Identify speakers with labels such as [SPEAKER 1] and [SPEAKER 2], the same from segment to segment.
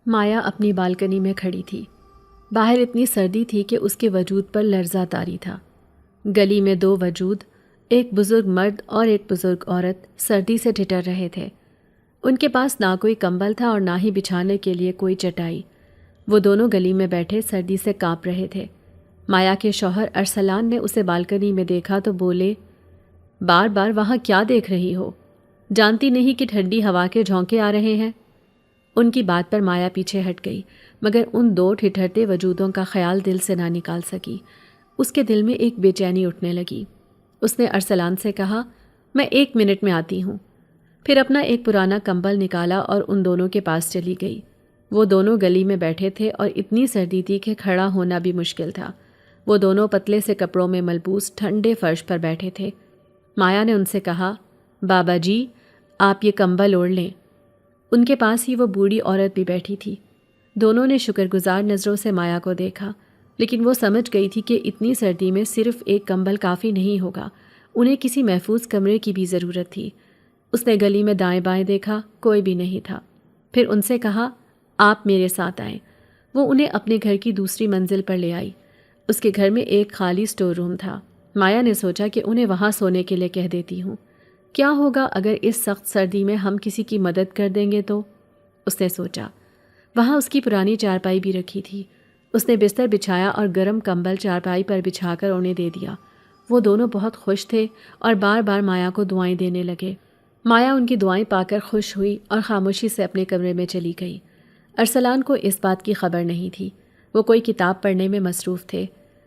[SPEAKER 1] مایا اپنی بالکنی میں کھڑی تھی۔ باہر اتنی سردی تھی کہ اس کے وجود پر لرزہ طاری تھا۔ گلی میں دو وجود، ایک بزرگ مرد اور ایک بزرگ عورت، سردی سے ٹھٹر رہے تھے۔ ان کے پاس نہ کوئی کمبل تھا اور نہ ہی بچھانے کے لیے کوئی چٹائی۔ وہ دونوں گلی میں بیٹھے سردی سے کانپ رہے تھے۔ مایا کے شوہر ارسلان نے اسے بالکنی میں دیکھا تو بولے، بار بار وہاں کیا دیکھ رہی ہو؟ جانتی نہیں کہ ٹھنڈی ہوا کے جھونکے آ رہے ہیں؟ ان کی بات پر مایا پیچھے ہٹ گئی، مگر ان دو ٹھٹھرتے وجودوں کا خیال دل سے نہ نکال سکی۔ اس کے دل میں ایک بے چینی اٹھنے لگی۔ اس نے ارسلان سے کہا، میں 1 منٹ میں آتی ہوں۔ پھر اپنا ایک پرانا کمبل نکالا اور ان دونوں کے پاس چلی گئی۔ وہ دونوں گلی میں بیٹھے تھے اور اتنی سردی تھی کہ کھڑا ہونا بھی مشکل تھا۔ وہ دونوں پتلے سے کپڑوں میں ملبوس ٹھنڈے فرش پر بیٹھے تھے۔ مایا نے ان سے کہا، بابا جی، آپ یہ کمبل اوڑھ لیں۔ ان کے پاس ہی وہ بوڑھی عورت بھی بیٹھی تھی۔ دونوں نے شکر گزار نظروں سے مایا کو دیکھا، لیکن وہ سمجھ گئی تھی کہ اتنی سردی میں صرف ایک کمبل کافی نہیں ہوگا، انہیں کسی محفوظ کمرے کی بھی ضرورت تھی۔ اس نے گلی میں دائیں بائیں دیکھا، کوئی بھی نہیں تھا۔ پھر ان سے کہا، آپ میرے ساتھ آئیں۔ وہ انہیں اپنے گھر کی دوسری منزل پر لے آئی۔ اس کے گھر میں ایک خالی اسٹور روم تھا۔ مایا نے سوچا کہ انہیں وہاں سونے کے لیے کہہ دیتی ہوں۔ کیا ہوگا اگر اس سخت سردی میں ہم کسی کی مدد کر دیں گے تو؟ اس نے سوچا۔ وہاں اس کی پرانی چارپائی بھی رکھی تھی۔ اس نے بستر بچھایا اور گرم کمبل چارپائی پر بچھا کر انہیں دے دیا۔ وہ دونوں بہت خوش تھے اور بار بار مایا کو دعائیں دینے لگے۔ مایا ان کی دعائیں پا کر خوش ہوئی اور خاموشی سے اپنے کمرے میں چلی گئی۔ ارسلان کو اس بات کی خبر نہیں تھی۔ وہ کوئی کتاب پڑھنے میں مصروف تھے۔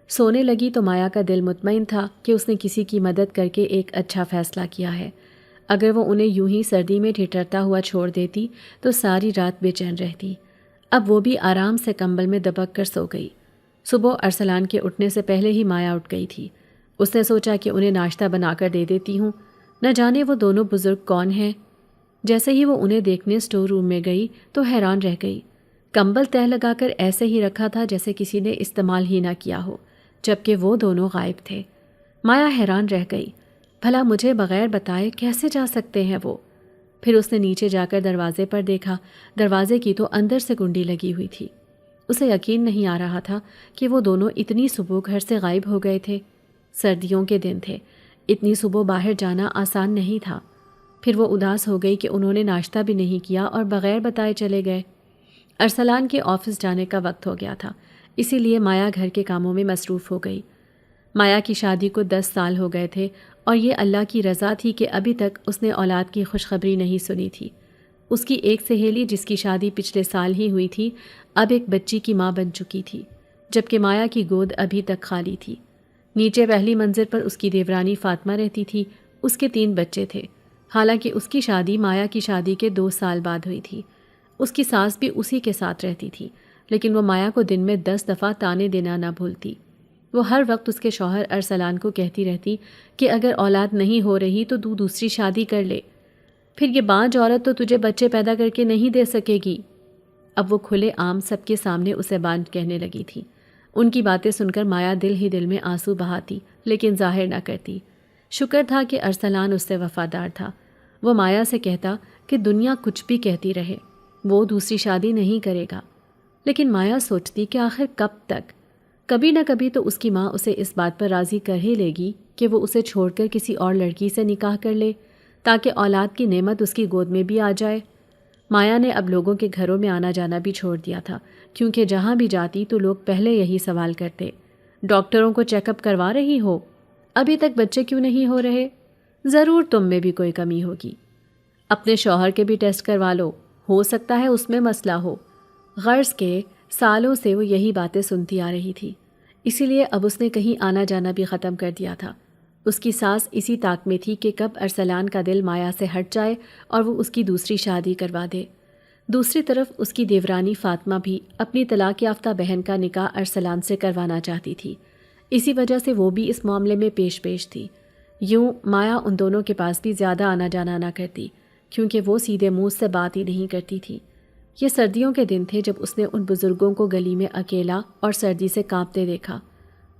[SPEAKER 1] سونے لگی تو مایا کا دل مطمئن تھا کہ اس نے کسی کی مدد کر کے ایک اچھا فیصلہ کیا ہے۔ اگر وہ انہیں یوں ہی سردی میں ٹھٹرتا ہوا چھوڑ دیتی تو ساری رات بے چین رہتی۔ اب وہ بھی آرام سے کمبل میں دبک کر سو گئی۔ صبح ارسلان کے اٹھنے سے پہلے ہی مایا اٹھ گئی تھی۔ اس نے سوچا کہ انہیں ناشتہ بنا کر دے دیتی ہوں، نہ جانے وہ دونوں بزرگ کون ہیں۔ جیسے ہی وہ انہیں دیکھنے اسٹور روم میں گئی تو حیران رہ گئی۔ کمبل تہہ لگا کر ایسے ہی رکھا تھا جیسے کسی نے استعمال ہی نہ کیا ہو، جبکہ وہ دونوں غائب تھے۔ مایا حیران رہ گئی، بھلا مجھے بغیر بتائے کیسے جا سکتے ہیں وہ؟ پھر اس نے نیچے جا کر دروازے پر دیکھا۔ دروازے کی تو اندر سے کنڈی لگی ہوئی تھی۔ اسے یقین نہیں آ رہا تھا کہ وہ دونوں اتنی صبح گھر سے غائب ہو گئے تھے۔ سردیوں کے دن تھے، اتنی صبح باہر جانا آسان نہیں تھا۔ پھر وہ اداس ہو گئی کہ انہوں نے ناشتہ بھی نہیں کیا اور بغیر بتائے چلے گئے۔ ارسلان کے آفس جانے کا وقت ہو گیا تھا، اسی لیے مایا گھر کے کاموں میں مصروف ہو گئی۔ مایا کی شادی کو 10 سال ہو گئے تھے اور یہ اللہ کی رضا تھی کہ ابھی تک اس نے اولاد کی خوشخبری نہیں سنی تھی۔ اس کی ایک سہیلی جس کی شادی پچھلے سال ہی ہوئی تھی، اب ایک بچی کی ماں بن چکی تھی، جبکہ مایا کی گود ابھی تک خالی تھی۔ نیچے پہلی منزل پر اس کی دیورانی فاطمہ رہتی تھی۔ اس کے 3 بچے تھے، حالانکہ اس کی شادی مایا کی شادی کے 2 سال بعد ہوئی تھی۔ اس کی ساس بھی اسی کے ساتھ رہتی تھی، لیکن وہ مایا کو دن میں 10 دفعہ طعنے دینا نہ بھولتی۔ وہ ہر وقت اس کے شوہر ارسلان کو کہتی رہتی کہ اگر اولاد نہیں ہو رہی تو تو دوسری شادی کر لے، پھر یہ بانجھ عورت تو تجھے بچے پیدا کر کے نہیں دے سکے گی۔ اب وہ کھلے عام سب کے سامنے اسے بانجھ کہنے لگی تھی۔ ان کی باتیں سن کر مایا دل ہی دل میں آنسو بہاتی، لیکن ظاہر نہ کرتی۔ شکر تھا کہ ارسلان اس سے وفادار تھا۔ وہ مایا سے کہتا کہ دنیا کچھ بھی کہتی رہے، وہ دوسری شادی نہیں کرے گا، لیکن مایا سوچتی کہ آخر کب تک؟ کبھی نہ کبھی تو اس کی ماں اسے اس بات پر راضی کر ہی لے گی کہ وہ اسے چھوڑ کر کسی اور لڑکی سے نکاح کر لے، تاکہ اولاد کی نعمت اس کی گود میں بھی آ جائے۔ مایا نے اب لوگوں کے گھروں میں آنا جانا بھی چھوڑ دیا تھا، کیونکہ جہاں بھی جاتی تو لوگ پہلے یہی سوال کرتے، ڈاکٹروں کو چیک اپ کروا رہی ہو؟ ابھی تک بچے کیوں نہیں ہو رہے؟ ضرور تم میں بھی کوئی کمی ہوگی، اپنے شوہر کے بھی ٹیسٹ کروا لو، ہو سکتا ہے اس میں مسئلہ ہو۔ غرض کے سالوں سے وہ یہی باتیں سنتی آ رہی تھی، اسی لیے اب اس نے کہیں آنا جانا بھی ختم کر دیا تھا۔ اس کی ساس اسی طاق میں تھی کہ کب ارسلان کا دل مایا سے ہٹ جائے اور وہ اس کی دوسری شادی کروا دے۔ دوسری طرف اس کی دیورانی فاطمہ بھی اپنی طلاق یافتہ بہن کا نکاح ارسلان سے کروانا چاہتی تھی، اسی وجہ سے وہ بھی اس معاملے میں پیش تھی۔ یوں مایا ان دونوں کے پاس بھی زیادہ آنا جانا نہ کرتی، کیونکہ وہ سیدھے منہ سے بات ہی نہیں کرتی تھی۔ یہ سردیوں کے دن تھے جب اس نے ان بزرگوں کو گلی میں اکیلا اور سردی سے کانپتے دیکھا۔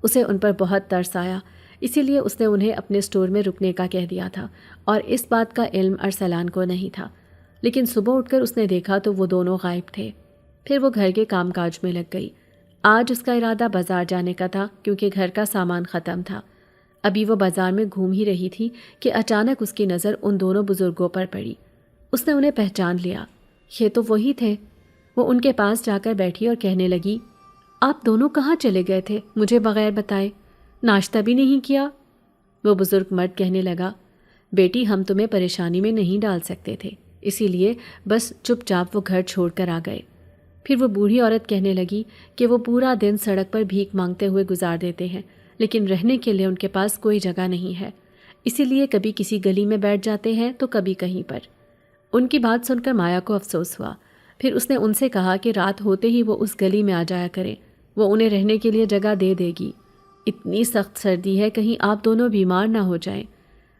[SPEAKER 1] اسے ان پر بہت ترس آیا، اسی لیے اس نے انہیں اپنے سٹور میں رکنے کا کہہ دیا تھا، اور اس بات کا علم ارسلان کو نہیں تھا۔ لیکن صبح اٹھ کر اس نے دیکھا تو وہ دونوں غائب تھے۔ پھر وہ گھر کے کام کاج میں لگ گئی۔ آج اس کا ارادہ بازار جانے کا تھا کیونکہ گھر کا سامان ختم تھا۔ ابھی وہ بازار میں گھوم ہی رہی تھی کہ اچانک اس کی نظر ان دونوں بزرگوں پر پڑی۔ اس نے انہیں پہچان لیا، یہ تو وہی تھے۔ وہ ان کے پاس جا کر بیٹھی اور کہنے لگی، آپ دونوں کہاں چلے گئے تھے مجھے بغیر بتائے؟ ناشتہ بھی نہیں کیا؟ وہ بزرگ مرد کہنے لگا، بیٹی ہم تمہیں پریشانی میں نہیں ڈال سکتے تھے، اسی لیے بس چپ چاپ وہ گھر چھوڑ کر آ گئے۔ پھر وہ بوڑھی عورت کہنے لگی کہ وہ پورا دن سڑک پر بھیک مانگتے ہوئے گزار دیتے ہیں، لیکن رہنے کے لیے ان کے پاس کوئی جگہ نہیں ہے، اسی لیے کبھی کسی گلی میں بیٹھ جاتے ہیں تو کبھی کہیں پر۔ ان کی بات سن کر مایا کو افسوس ہوا۔ پھر اس نے ان سے کہا کہ رات ہوتے ہی وہ اس گلی میں آ جایا کریں، وہ انہیں رہنے کے لیے جگہ دے دے گی۔ اتنی سخت سردی ہے، کہیں آپ دونوں بیمار نہ ہو جائیں۔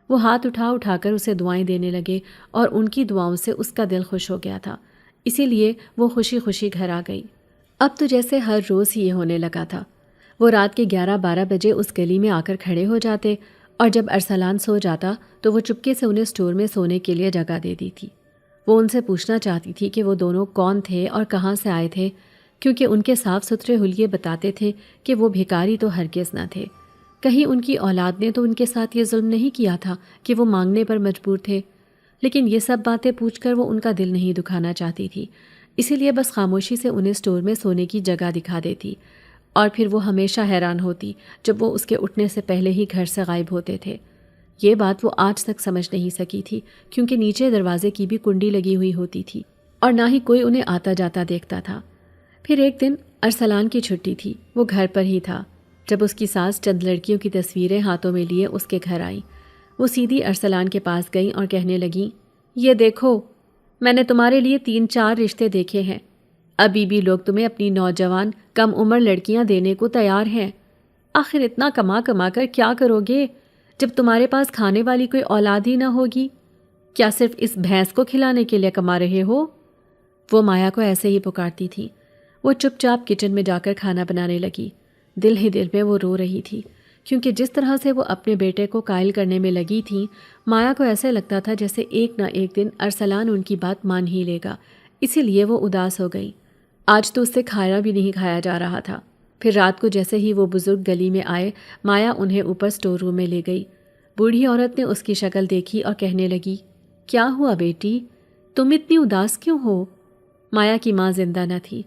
[SPEAKER 1] وہ ہاتھ اٹھا کر اسے دعائیں دینے لگے اور ان کی دعاؤں سے اس کا دل خوش ہو گیا تھا، اسی لیے وہ خوشی خوشی گھر آ گئی۔ اب تو جیسے ہر روز ہی یہ ہونے لگا تھا۔ وہ رات کے 11-12 بجے اس گلی میں آ کر کھڑے ہو جاتے اور جب ارسلان سو جاتا تو وہ چپکے سے انہیں اسٹور میں سونے کے لیے جگہ دے دی تھی۔ وہ ان سے پوچھنا چاہتی تھی کہ وہ دونوں کون تھے اور کہاں سے آئے تھے، کیونکہ ان کے صاف ستھرے حلیے بتاتے تھے کہ وہ بھیکاری تو ہرگز نہ تھے۔ کہیں ان کی اولاد نے تو ان کے ساتھ یہ ظلم نہیں کیا تھا کہ وہ مانگنے پر مجبور تھے، لیکن یہ سب باتیں پوچھ کر وہ ان کا دل نہیں دکھانا چاہتی تھی، اسی لیے بس خاموشی سے انہیں اسٹور میں سونے کی جگہ دکھا دیتی، اور پھر وہ ہمیشہ حیران ہوتی جب وہ اس کے اٹھنے سے پہلے ہی گھر سے غائب ہوتے تھے۔ یہ بات وہ آج تک سمجھ نہیں سکی تھی، کیونکہ نیچے دروازے کی بھی کنڈی لگی ہوئی ہوتی تھی اور نہ ہی کوئی انہیں آتا جاتا دیکھتا تھا۔ پھر ایک دن ارسلان کی چھٹی تھی، وہ گھر پر ہی تھا۔ جب اس کی ساس چند لڑکیوں کی تصویریں ہاتھوں میں لیے اس کے گھر آئی، وہ سیدھی ارسلان کے پاس گئی اور کہنے لگی، یہ دیکھو، میں نے تمہارے لیے 3-4 رشتے دیکھے ہیں، ابھی بھی لوگ تمہیں اپنی نوجوان کم عمر لڑکیاں دینے کو تیار ہیں۔ آخر اتنا کما کر کیا کرو گے جب تمہارے پاس کھانے والی کوئی اولاد ہی نہ ہوگی؟ کیا صرف اس بھینس کو کھلانے کے لیے کما رہے ہو؟ وہ مایا کو ایسے ہی پکارتی تھی۔ وہ چپ چاپ کچن میں جا کر کھانا بنانے لگی۔ دل ہی دل میں وہ رو رہی تھی، کیونکہ جس طرح سے وہ اپنے بیٹے کو قائل کرنے میں لگی تھی، مایا کو ایسے لگتا تھا جیسے ایک نہ ایک دن ارسلان ان کی بات مان ہی لے گا، اسی لیے وہ اداس ہو گئی۔ آج تو اس سے کھانا بھی نہیں کھایا جا رہا تھا۔ پھر رات کو جیسے ہی وہ بزرگ گلی میں آئے، مایا انہیں اوپر اسٹور روم میں لے گئی۔ بوڑھی عورت نے اس کی شکل دیکھی اور کہنے لگی، کیا ہوا بیٹی، تم اتنی اداس کیوں ہو؟ مایا کی ماں زندہ نہ تھی،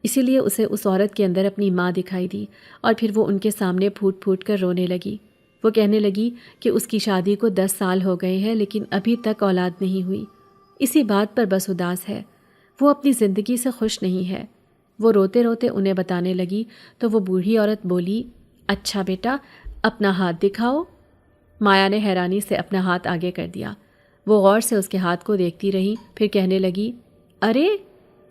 [SPEAKER 1] اسی لیے اسے اس عورت کے اندر اپنی ماں دکھائی دی اور پھر وہ ان کے سامنے پھوٹ پھوٹ کر رونے لگی۔ وہ کہنے لگی کہ اس کی شادی کو 10 سال ہو گئے ہیں لیکن ابھی تک اولاد نہیں ہوئی، اسی بات پر بس اداس ہے، وہ اپنی زندگی سے خوش نہیں ہے۔ وہ روتے روتے انہیں بتانے لگی تو وہ بوڑھی عورت بولی، اچھا بیٹا اپنا ہاتھ دکھاؤ۔ مایا نے حیرانی سے اپنا ہاتھ آگے کر دیا۔ وہ غور سے اس کے ہاتھ کو دیکھتی رہی، پھر کہنے لگی، ارے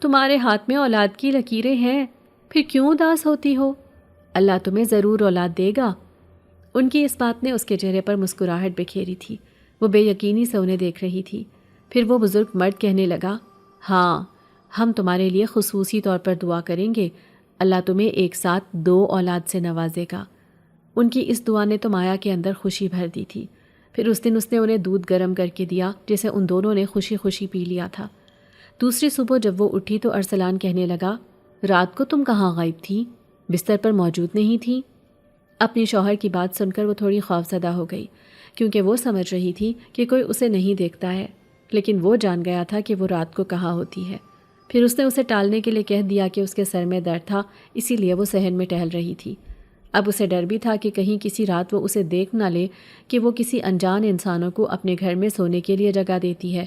[SPEAKER 1] تمہارے ہاتھ میں اولاد کی لکیریں ہیں، پھر کیوں اداس ہوتی ہو؟ اللہ تمہیں ضرور اولاد دے گا۔ ان کی اس بات نے اس کے چہرے پر مسکراہٹ بکھیری تھی۔ وہ بے یقینی سے انہیں دیکھ رہی تھی۔ پھر وہ بزرگ مرد کہنے لگا، ہاں ہم تمہارے لیے خصوصی طور پر دعا کریں گے، اللہ تمہیں ایک ساتھ 2 اولاد سے نوازے گا۔ ان کی اس دعا نے تو مایا کے اندر خوشی بھر دی تھی۔ پھر اس دن اس نے انہیں دودھ گرم کر کے دیا جسے ان دونوں نے خوشی خوشی پی لیا تھا۔ دوسری صبح جب وہ اٹھی تو ارسلان کہنے لگا، رات کو تم کہاں غائب تھی؟ بستر پر موجود نہیں تھی؟ اپنی شوہر کی بات سن کر وہ تھوڑی خوفزدہ ہو گئی، کیونکہ وہ سمجھ رہی تھی کہ کوئی اسے نہیں دیکھتا ہے، لیکن وہ جان گیا تھا کہ وہ رات کو کہاں ہوتی ہے۔ پھر اس نے اسے ٹالنے کے لیے کہہ دیا کہ اس کے سر میں درد تھا، اسی لیے وہ صحن میں ٹہل رہی تھی۔ اب اسے ڈر بھی تھا کہ کہیں کسی رات وہ اسے دیکھ نہ لے کہ وہ کسی انجان انسانوں کو اپنے گھر میں سونے کے لیے جگہ دیتی ہے۔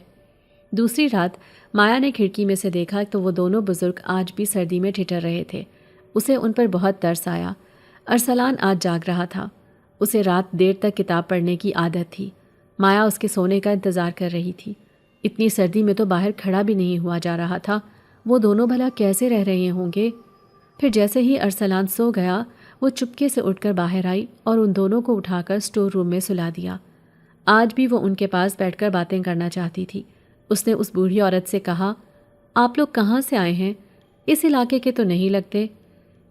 [SPEAKER 1] دوسری رات مایا نے کھڑکی میں سے دیکھا تو وہ دونوں بزرگ آج بھی سردی میں ٹھٹر رہے تھے۔ اسے ان پر بہت ترس آیا۔ ارسلان آج جاگ رہا تھا، اسے رات دیر تک کتاب پڑھنے کی عادت تھی۔ مایا اس کے سونے کا انتظار کر رہی تھی۔ اتنی سردی میں تو باہر کھڑا بھی نہیں ہوا جا رہا تھا، وہ دونوں بھلا کیسے رہ رہے ہوں گے؟ پھر جیسے ہی ارسلان سو گیا، وہ چپکے سے اٹھ کر باہر آئی اور ان دونوں کو اٹھا کر اسٹور روم میں سلا دیا۔ آج بھی وہ ان کے پاس بیٹھ کر باتیں کرنا چاہتی تھی۔ اس نے اس بوڑھی عورت سے کہا، آپ لوگ کہاں سے آئے ہیں؟ اس علاقے کے تو نہیں لگتے۔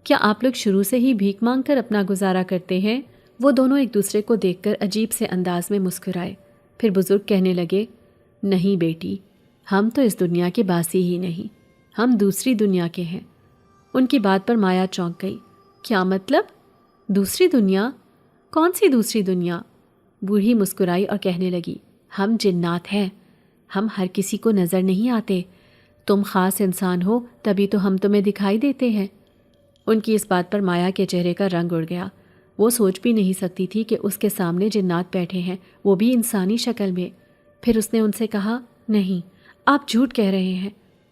[SPEAKER 1] کیا آپ لوگ شروع سے ہی بھیک مانگ کر اپنا گزارا کرتے ہیں؟ وہ دونوں ایک دوسرے کو دیکھ کر عجیب سے انداز میں مسکرائے۔ پھر بزرگ کہنے لگے، نہیں بیٹی، ہم تو اس دنیا کے باسی ہی نہیں، ہم دوسری دنیا کے ہیں۔ ان کی بات پر مایا چونک گئی۔ کیا مطلب؟ دوسری دنیا؟ کون سی دوسری دنیا؟ بوڑھی مسکرائی اور کہنے لگی، ہم جنات ہیں، ہم ہر کسی کو نظر نہیں آتے، تم خاص انسان ہو تبھی تو ہم تمہیں دکھائی دیتے ہیں۔ ان کی اس بات پر مایا کے چہرے کا رنگ اڑ گیا۔ وہ سوچ بھی نہیں سکتی تھی کہ اس کے سامنے جنات بیٹھے ہیں، وہ بھی انسانی شکل میں۔ پھر اس نے ان سے کہا، نہیں، آپ جھوٹ کہہ رہے ہیں،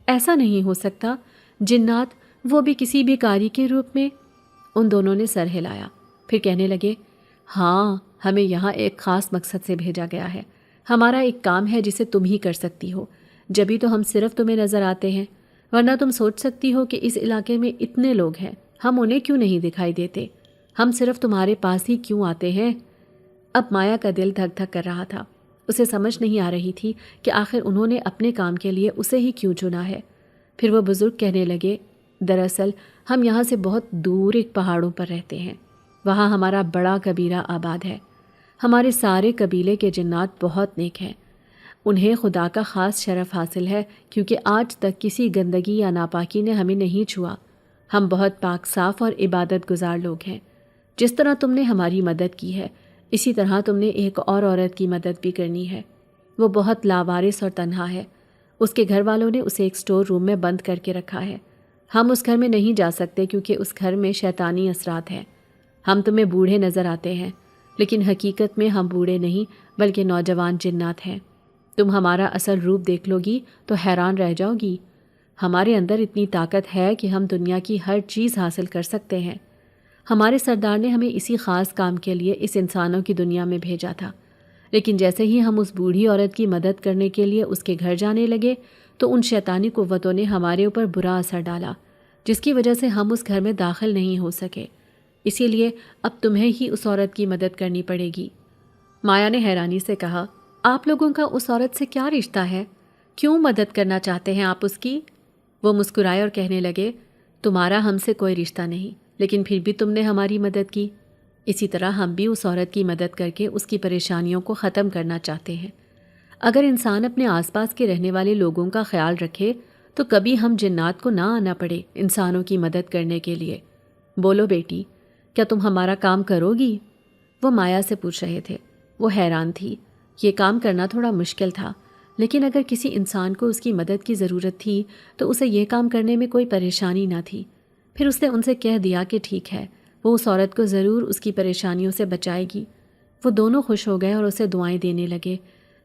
[SPEAKER 1] ایسا نہیں ہو سکتا، جنات، وہ بھی کسی بیکاری کے روپ میں؟ ان دونوں نے سر ہلایا، پھر کہنے لگے، ہاں، ہمیں یہاں ایک خاص مقصد سے بھیجا گیا ہے، ہمارا ایک کام ہے جسے تم ہی کر سکتی ہو، جبھی تو ہم صرف تمہیں نظر آتے ہیں، ورنہ تم سوچ سکتی ہو کہ اس علاقے میں اتنے لوگ ہیں، ہم انہیں کیوں نہیں دکھائی دیتے، ہم صرف تمہارے پاس ہی کیوں آتے ہیں؟ اب مایا کا دل دھک دھک کر رہا تھا، اسے سمجھ نہیں آ رہی تھی کہ آخر انہوں نے اپنے کام کے لیے اسے ہی کیوں چنا ہے۔ پھر وہ بزرگ کہنے لگے، دراصل ہم یہاں سے بہت دور ایک پہاڑوں پر رہتے ہیں، وہاں ہمارا بڑا قبیلہ آباد ہے، ہمارے سارے قبیلے کے جنات بہت نیک ہیں، انہیں خدا کا خاص شرف حاصل ہے کیونکہ آج تک کسی گندگی یا ناپاکی نے ہمیں نہیں چھوا، ہم بہت پاک صاف اور عبادت گزار لوگ ہیں۔ جس طرح تم نے ہماری مدد کی ہے، اسی طرح تم نے ایک اور عورت کی مدد بھی کرنی ہے، وہ بہت لاوارث اور تنہا ہے، اس کے گھر والوں نے اسے ایک سٹور روم میں بند کر کے رکھا ہے، ہم اس گھر میں نہیں جا سکتے کیونکہ اس گھر میں شیطانی اثرات ہیں، ہم تمہیں بوڑھے نظر آتے ہیں لیکن حقیقت میں ہم بوڑھے نہیں بلکہ نوجوان جنات ہیں، تم ہمارا اصل روپ دیکھ لو گی تو حیران رہ جاؤ گی، ہمارے اندر اتنی طاقت ہے کہ ہم دنیا کی ہر چیز حاصل کر سکتے ہیں، ہمارے سردار نے ہمیں اسی خاص کام کے لیے اس انسانوں کی دنیا میں بھیجا تھا، لیکن جیسے ہی ہم اس بوڑھی عورت کی مدد کرنے کے لیے اس کے گھر جانے لگے تو ان شیطانی قوتوں نے ہمارے اوپر برا اثر ڈالا، جس کی وجہ سے ہم اس گھر میں داخل نہیں ہو سکے، اسی لیے اب تمہیں ہی اس عورت کی مدد کرنی پڑے گی۔ مایا نے حیرانی سے کہا، آپ لوگوں کا اس عورت سے کیا رشتہ ہے؟ کیوں مدد کرنا چاہتے ہیں آپ اس کی؟ وہ مسکرائے اور کہنے لگے، تمہارا ہم سے کوئی رشتہ نہیں، لیکن پھر بھی تم نے ہماری مدد کی، اسی طرح ہم بھی اس عورت کی مدد کر کے اس کی پریشانیوں کو ختم کرنا چاہتے ہیں۔ اگر انسان اپنے آس پاس کے رہنے والے لوگوں کا خیال رکھے تو کبھی ہم جنات کو نہ آنا پڑے انسانوں کی مدد کرنے کے لیے۔ بولو بیٹی، کیا تم ہمارا کام کرو گی؟ وہ مایا سے پوچھ رہے تھے۔ وہ حیران تھی، یہ کام کرنا تھوڑا مشکل تھا، لیکن اگر کسی انسان کو اس کی مدد کی ضرورت تھی تو اسے یہ کام کرنے میں کوئی پریشانی نہ تھی۔ پھر اس نے ان سے کہہ دیا کہ ٹھیک ہے، وہ اس عورت کو ضرور اس کی پریشانیوں سے بچائے گی۔ وہ دونوں خوش ہو گئے اور اسے دعائیں دینے لگے،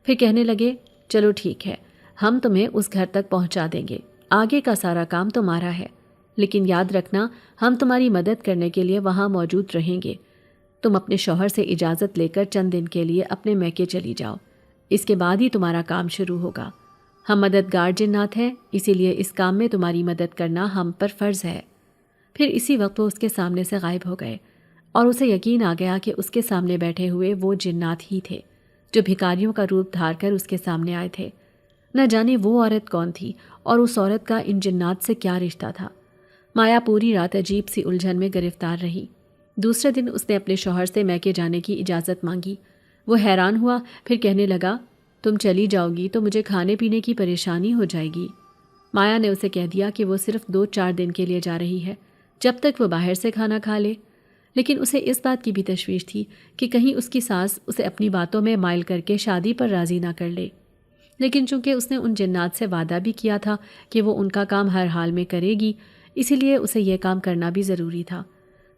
[SPEAKER 1] پھر کہنے لگے، چلو ٹھیک ہے، ہم تمہیں اس گھر تک پہنچا دیں گے، آگے کا سارا کام تمہارا ہے، لیکن یاد رکھنا ہم تمہاری مدد کرنے کے لیے وہاں موجود رہیں گے، تم اپنے شوہر سے اجازت لے کر چند دن کے لیے اپنے میکے چلی جاؤ، اس کے بعد ہی تمہارا کام شروع ہوگا، ہم مددگار جنات ہیں، اسی لیے اس کام میں تمہاری مدد کرنا ہم پر فرض ہے۔ پھر اسی وقت وہ اس کے سامنے سے غائب ہو گئے اور اسے یقین آ گیا کہ اس کے سامنے بیٹھے ہوئے وہ جنات ہی تھے جو بھکاریوں کا روپ دھار کر اس کے سامنے آئے تھے۔ نہ جانے وہ عورت کون تھی اور اس عورت کا ان جنات سے کیا رشتہ تھا۔ مایا پوری رات عجیب سی الجھن میں گرفتار رہی۔ دوسرے دن اس نے اپنے شوہر سے میکے جانے کی اجازت مانگی۔ وہ حیران ہوا، پھر کہنے لگا، تم چلی جاؤ گی تو مجھے کھانے پینے کی پریشانی ہو جائے گی۔ مایا نے اسے کہہ دیا کہ وہ صرف 2-4 دن کے لیے جا رہی ہے، جب تک وہ باہر سے کھانا کھا لے، لیکن اسے اس بات کی بھی تشویش تھی کہ کہیں اس کی ساس اسے اپنی باتوں میں مائل کر کے شادی پر راضی نہ کر لے، لیکن چونکہ اس نے ان جنات سے وعدہ بھی کیا تھا کہ وہ ان کا کام ہر حال میں کرے گی، اسی لیے اسے یہ کام کرنا بھی ضروری تھا۔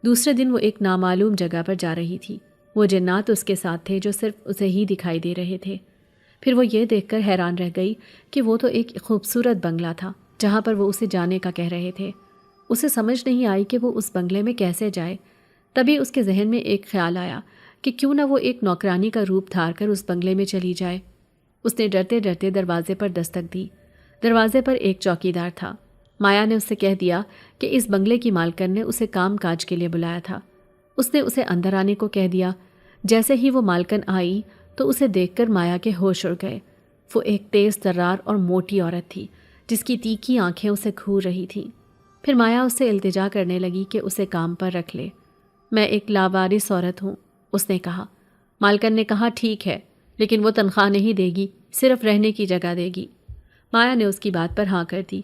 [SPEAKER 1] دوسرے دن وہ ایک نامعلوم جگہ پر جا رہی تھی، وہ جنات اس کے ساتھ تھے جو صرف اسے ہی دکھائی دے رہے تھے۔ پھر وہ یہ دیکھ کر حیران رہ گئی کہ وہ تو ایک خوبصورت بنگلہ تھا جہاں پر وہ اسے جانے کا کہہ رہے تھے۔ اسے سمجھ نہیں آئی کہ وہ اس بنگلے میں کیسے جائے۔ تبھی اس کے ذہن میں ایک خیال آیا کہ کیوں نہ وہ ایک نوکرانی کا روپ دھار کر اس بنگلے میں چلی جائے۔ اس نے ڈرتے ڈرتے دروازے پر دستک دی۔ دروازے پر ایک چوکیدار تھا۔ مایا نے اس سے کہہ دیا کہ اس بنگلے کی مالکن نے اسے کام کاج کے لیے بلایا تھا۔ اس نے اسے اندر آنے کو کہہ دیا۔ جیسے ہی وہ مالکن آئی تو اسے دیکھ کر مایا کے ہوش اڑ گئے۔ وہ ایک تیز ترار اور موٹی عورت تھی جس کی تیکھی آنکھیں اسے گھور رہی تھیں۔ پھر مایا اس سے التجا کرنے لگی کہ اسے کام پر رکھ لے۔ میں ایک لاوارث عورت ہوں، اس نے کہا۔ مالکن نے کہا، ٹھیک ہے، لیکن وہ تنخواہ نہیں دے گی، صرف رہنے کی جگہ دے گی۔ مایا نے اس کی بات پر ہاں کر دی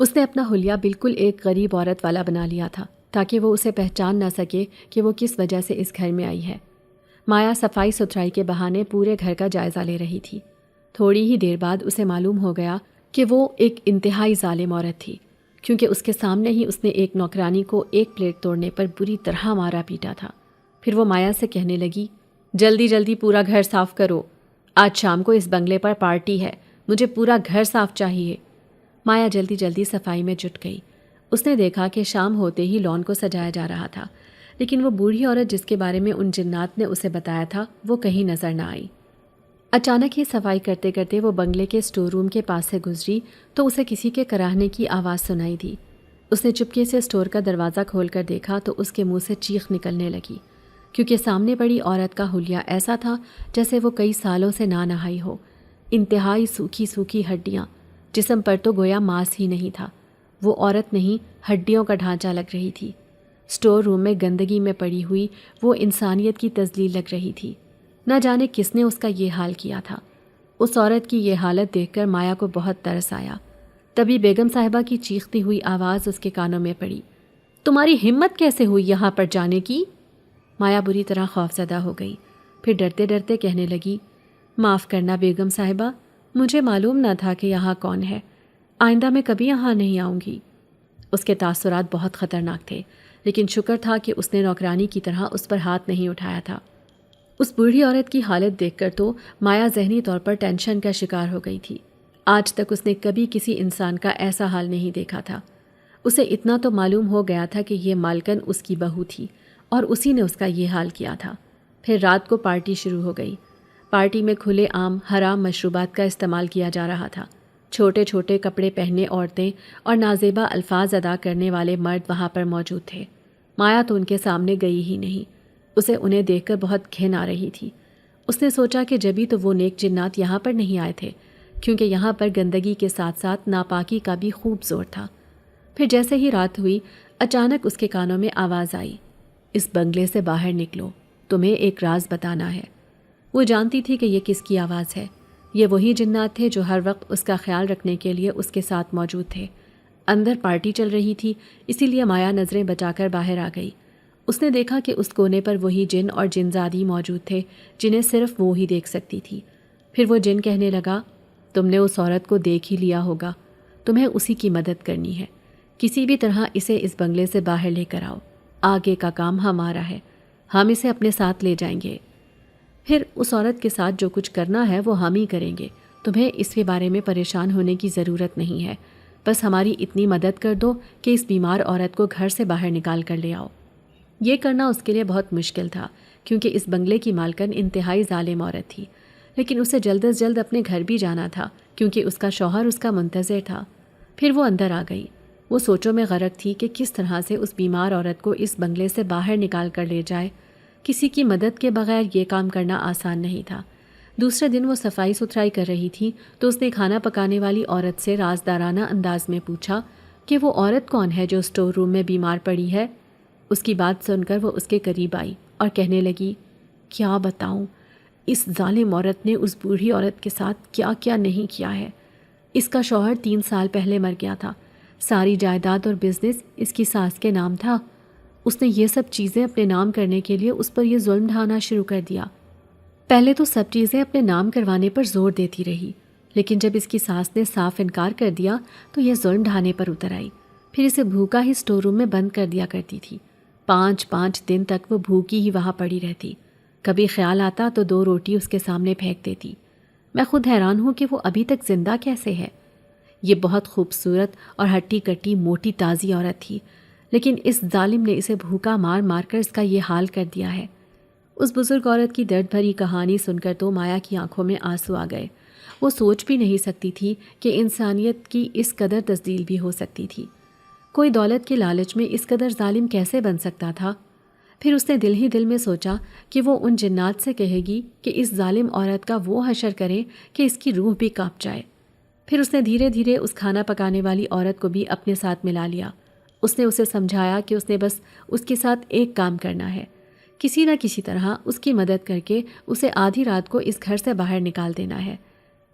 [SPEAKER 1] اس نے اپنا حلیہ بالکل ایک غریب عورت والا بنا لیا تھا تاکہ وہ اسے پہچان نہ سکے کہ وہ کس وجہ سے اس گھر میں آئی ہے۔ مایا صفائی ستھرائی کے بہانے پورے گھر کا جائزہ لے رہی تھی۔ تھوڑی ہی دیر بعد اسے معلوم ہو گیا کہ وہ ایک انتہائی ظالم عورت تھی، کیونکہ اس کے سامنے ہی اس نے ایک نوکرانی کو ایک پلیٹ توڑنے پر بری طرح مارا پیٹا تھا۔ پھر وہ مایا سے کہنے لگی، جلدی جلدی پورا گھر صاف کرو، آج شام کو اس بنگلے پر پارٹی ہے، مجھے پورا گھر صاف چاہیے۔ مایا جلدی جلدی صفائی میں جٹ گئی۔ اس نے دیکھا کہ شام ہوتے ہی لان کو سجایا جا رہا تھا، لیکن وہ بوڑھی عورت جس کے بارے میں ان جنات نے اسے بتایا تھا وہ کہیں نظر نہ آئی۔ اچانک ہی صفائی کرتے کرتے وہ بنگلے کے اسٹور روم کے پاس سے گزری تو اسے کسی کے کراہنے کی آواز سنائی دی۔ اس نے چپکے سے اسٹور کا دروازہ کھول کر دیکھا تو اس کے منہ سے چیخ نکلنے لگی، کیونکہ سامنے پڑی عورت کا حلیہ ایسا تھا جیسے وہ کئی سالوں سے نہ نہائی ہو۔ انتہائی سوکھی سوکھی ہڈیاں، جسم پر تو گویا ماس ہی نہیں تھا، وہ عورت نہیں ہڈیوں کا ڈھانچہ لگ رہی تھی۔ اسٹور روم میں گندگی میں پڑی ہوئی وہ انسانیت کی تذلیل لگ رہی تھی۔ نہ جانے کس نے اس کا یہ حال کیا تھا۔ اس عورت کی یہ حالت دیکھ کر مایا کو بہت ترس آیا۔ تبھی بیگم صاحبہ کی چیختی ہوئی آواز اس کے کانوں میں پڑی، تمہاری ہمت کیسے ہوئی یہاں پر جانے کی؟ مایا بری طرح خوفزدہ ہو گئی، پھر ڈرتے ڈرتے کہنے لگی، معاف کرنا بیگم صاحبہ، مجھے معلوم نہ تھا کہ یہاں کون ہے، آئندہ میں کبھی یہاں نہیں آؤں گی۔ اس کے تاثرات بہت خطرناک تھے، لیکن شکر تھا کہ اس نے نوکرانی کی طرح اس پر ہاتھ نہیں اٹھایا تھا۔ اس بوڑھی عورت کی حالت دیکھ کر تو مایا ذہنی طور پر ٹینشن کا شکار ہو گئی تھی۔ آج تک اس نے کبھی کسی انسان کا ایسا حال نہیں دیکھا تھا۔ اسے اتنا تو معلوم ہو گیا تھا کہ یہ مالکن اس کی بہو تھی اور اسی نے اس کا یہ حال کیا تھا۔ پھر رات کو پارٹی شروع ہو گئی۔ پارٹی میں کھلے عام حرام مشروبات کا استعمال کیا جا رہا تھا۔ چھوٹے چھوٹے کپڑے پہنے عورتیں اور نازیبا الفاظ ادا کرنے والے مرد وہاں پر موجود تھے۔ مایا تو ان کے سامنے گئی ہی نہیں۔ اسے انہیں دیکھ کر بہت گھن آ رہی تھی۔ اس نے سوچا کہ جبھی تو وہ نیک جنات یہاں پر نہیں آئے تھے، کیونکہ یہاں پر گندگی کے ساتھ ساتھ ناپاکی کا بھی خوب زور تھا۔ پھر جیسے ہی رات ہوئی، اچانک اس کے کانوں میں آواز آئی، اس بنگلے سے باہر نکلو، تمہیں ایک راز بتانا ہے۔ وہ جانتی تھی کہ یہ کس کی آواز ہے۔ یہ وہی جنات تھے جو ہر وقت اس کا خیال رکھنے کے لیے اس کے ساتھ موجود تھے۔ اندر پارٹی چل رہی تھی، اسی لیے مایا نظریں بچا کر باہر آ گئی۔ اس نے دیکھا کہ اس کونے پر وہی جن اور جنزادی موجود تھے جنہیں صرف وہ ہی دیکھ سکتی تھی۔ پھر وہ جن کہنے لگا، تم نے اس عورت کو دیکھ ہی لیا ہوگا، تمہیں اسی کی مدد کرنی ہے، کسی بھی طرح اسے اس بنگلے سے باہر لے کر آؤ، آگے کا کام ہمارا ہے، ہم اسے اپنے ساتھ لے جائیں گے۔ پھر اس عورت کے ساتھ جو کچھ کرنا ہے وہ ہم ہی کریں گے، تمہیں اس کے بارے میں پریشان ہونے کی ضرورت نہیں ہے، بس ہماری اتنی مدد کر دو کہ اس بیمار عورت کو گھر سے باہر نکال کر لے آؤ۔ یہ کرنا اس کے لیے بہت مشکل تھا، کیونکہ اس بنگلے کی مالکن انتہائی ظالم عورت تھی، لیکن اسے جلد از جلد اپنے گھر بھی جانا تھا، کیونکہ اس کا شوہر اس کا منتظر تھا۔ پھر وہ اندر آ گئی۔ وہ سوچوں میں غرق تھی کہ کس طرح سے اس بیمار عورت کو اس بنگلے سے باہر نکال کر لے جائے۔ کسی کی مدد کے بغیر یہ کام کرنا آسان نہیں تھا۔ دوسرے دن وہ صفائی ستھرائی کر رہی تھی تو اس نے کھانا پکانے والی عورت سے رازدارانہ انداز میں پوچھا کہ وہ عورت کون ہے جو اسٹور روم میں بیمار پڑی ہے۔ اس کی بات سن کر وہ اس کے قریب آئی اور کہنے لگی، کیا بتاؤں، اس ظالم عورت نے اس بوڑھی عورت کے ساتھ کیا کیا نہیں کیا ہے۔ اس کا شوہر 3 سال پہلے مر گیا تھا، ساری جائیداد اور بزنس اس کی ساس کے نام تھا۔ اس نے یہ سب چیزیں اپنے نام کرنے کے لیے اس پر یہ ظلم ڈھانا شروع کر دیا۔ پہلے تو سب چیزیں اپنے نام کروانے پر زور دیتی رہی، لیکن جب اس کی ساس نے صاف انکار کر دیا تو یہ ظلم ڈھانے پر اتر آئی۔ پھر اسے بھوکا ہی اسٹور روم میں بند کر دیا کرتی تھی۔ 5 دن تک وہ بھوکی ہی وہاں پڑی رہتی۔ کبھی خیال آتا تو 2 روٹی اس کے سامنے پھینک دیتی۔ میں خود حیران ہوں کہ وہ ابھی تک زندہ کیسے ہے۔ یہ بہت خوبصورت اور ہٹی کٹی موٹی تازی عورت تھی، لیکن اس ظالم نے اسے بھوکا مار مار کر اس کا یہ حال کر دیا ہے۔ اس بزرگ عورت کی درد بھری کہانی سن کر تو مایا کی آنکھوں میں آنسو آ گئے۔ وہ سوچ بھی نہیں سکتی تھی کہ انسانیت کی اس قدر تذلیل بھی ہو سکتی تھی۔ کوئی دولت کے لالچ میں اس قدر ظالم کیسے بن سکتا تھا؟ پھر اس نے دل ہی دل میں سوچا کہ وہ ان جنات سے کہے گی کہ اس ظالم عورت کا وہ حشر کرے کہ اس کی روح بھی کانپ جائے۔ پھر اس نے دھیرے دھیرے اس کھانا پکانے والی عورت کو بھی اپنے ساتھ ملا لیا۔ اس نے اسے سمجھایا کہ اس نے بس اس کے ساتھ ایک کام کرنا ہے، کسی نہ کسی طرح اس کی مدد کر کے اسے آدھی رات کو اس گھر سے باہر نکال دینا ہے۔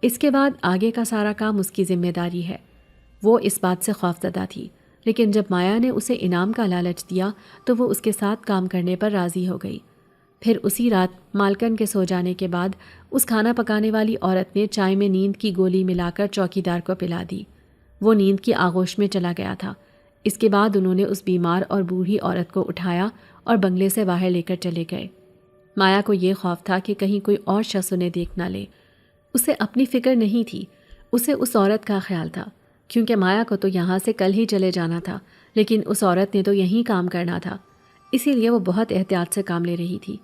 [SPEAKER 1] اس کے بعد آگے کا سارا کام اس کی ذمہ داری ہے۔ وہ اس بات سے خوفزدہ تھی، لیکن جب مایا نے اسے انعام کا لالچ دیا تو وہ اس کے ساتھ کام کرنے پر راضی ہو گئی۔ پھر اسی رات مالکن کے سو جانے کے بعد اس کھانا پکانے والی عورت نے چائے میں نیند کی گولی ملا کر چوکیدار کو پلا دی۔ وہ نیند کی آغوش میں چلا گیا تھا۔ اس کے بعد انہوں نے اس بیمار اور بوڑھی عورت کو اٹھایا اور بنگلے سے باہر لے کر چلے گئے۔ مایا کو یہ خوف تھا کہ کہیں کوئی اور شخص انہیں دیکھ نہ لے۔ اسے اپنی فکر نہیں تھی، اسے اس عورت کا خیال تھا، کیونکہ مایا کو تو یہاں سے کل ہی چلے جانا تھا، لیکن اس عورت نے تو یہیں کام کرنا تھا، اسی لیے وہ بہت احتیاط سے کام لے رہی تھی۔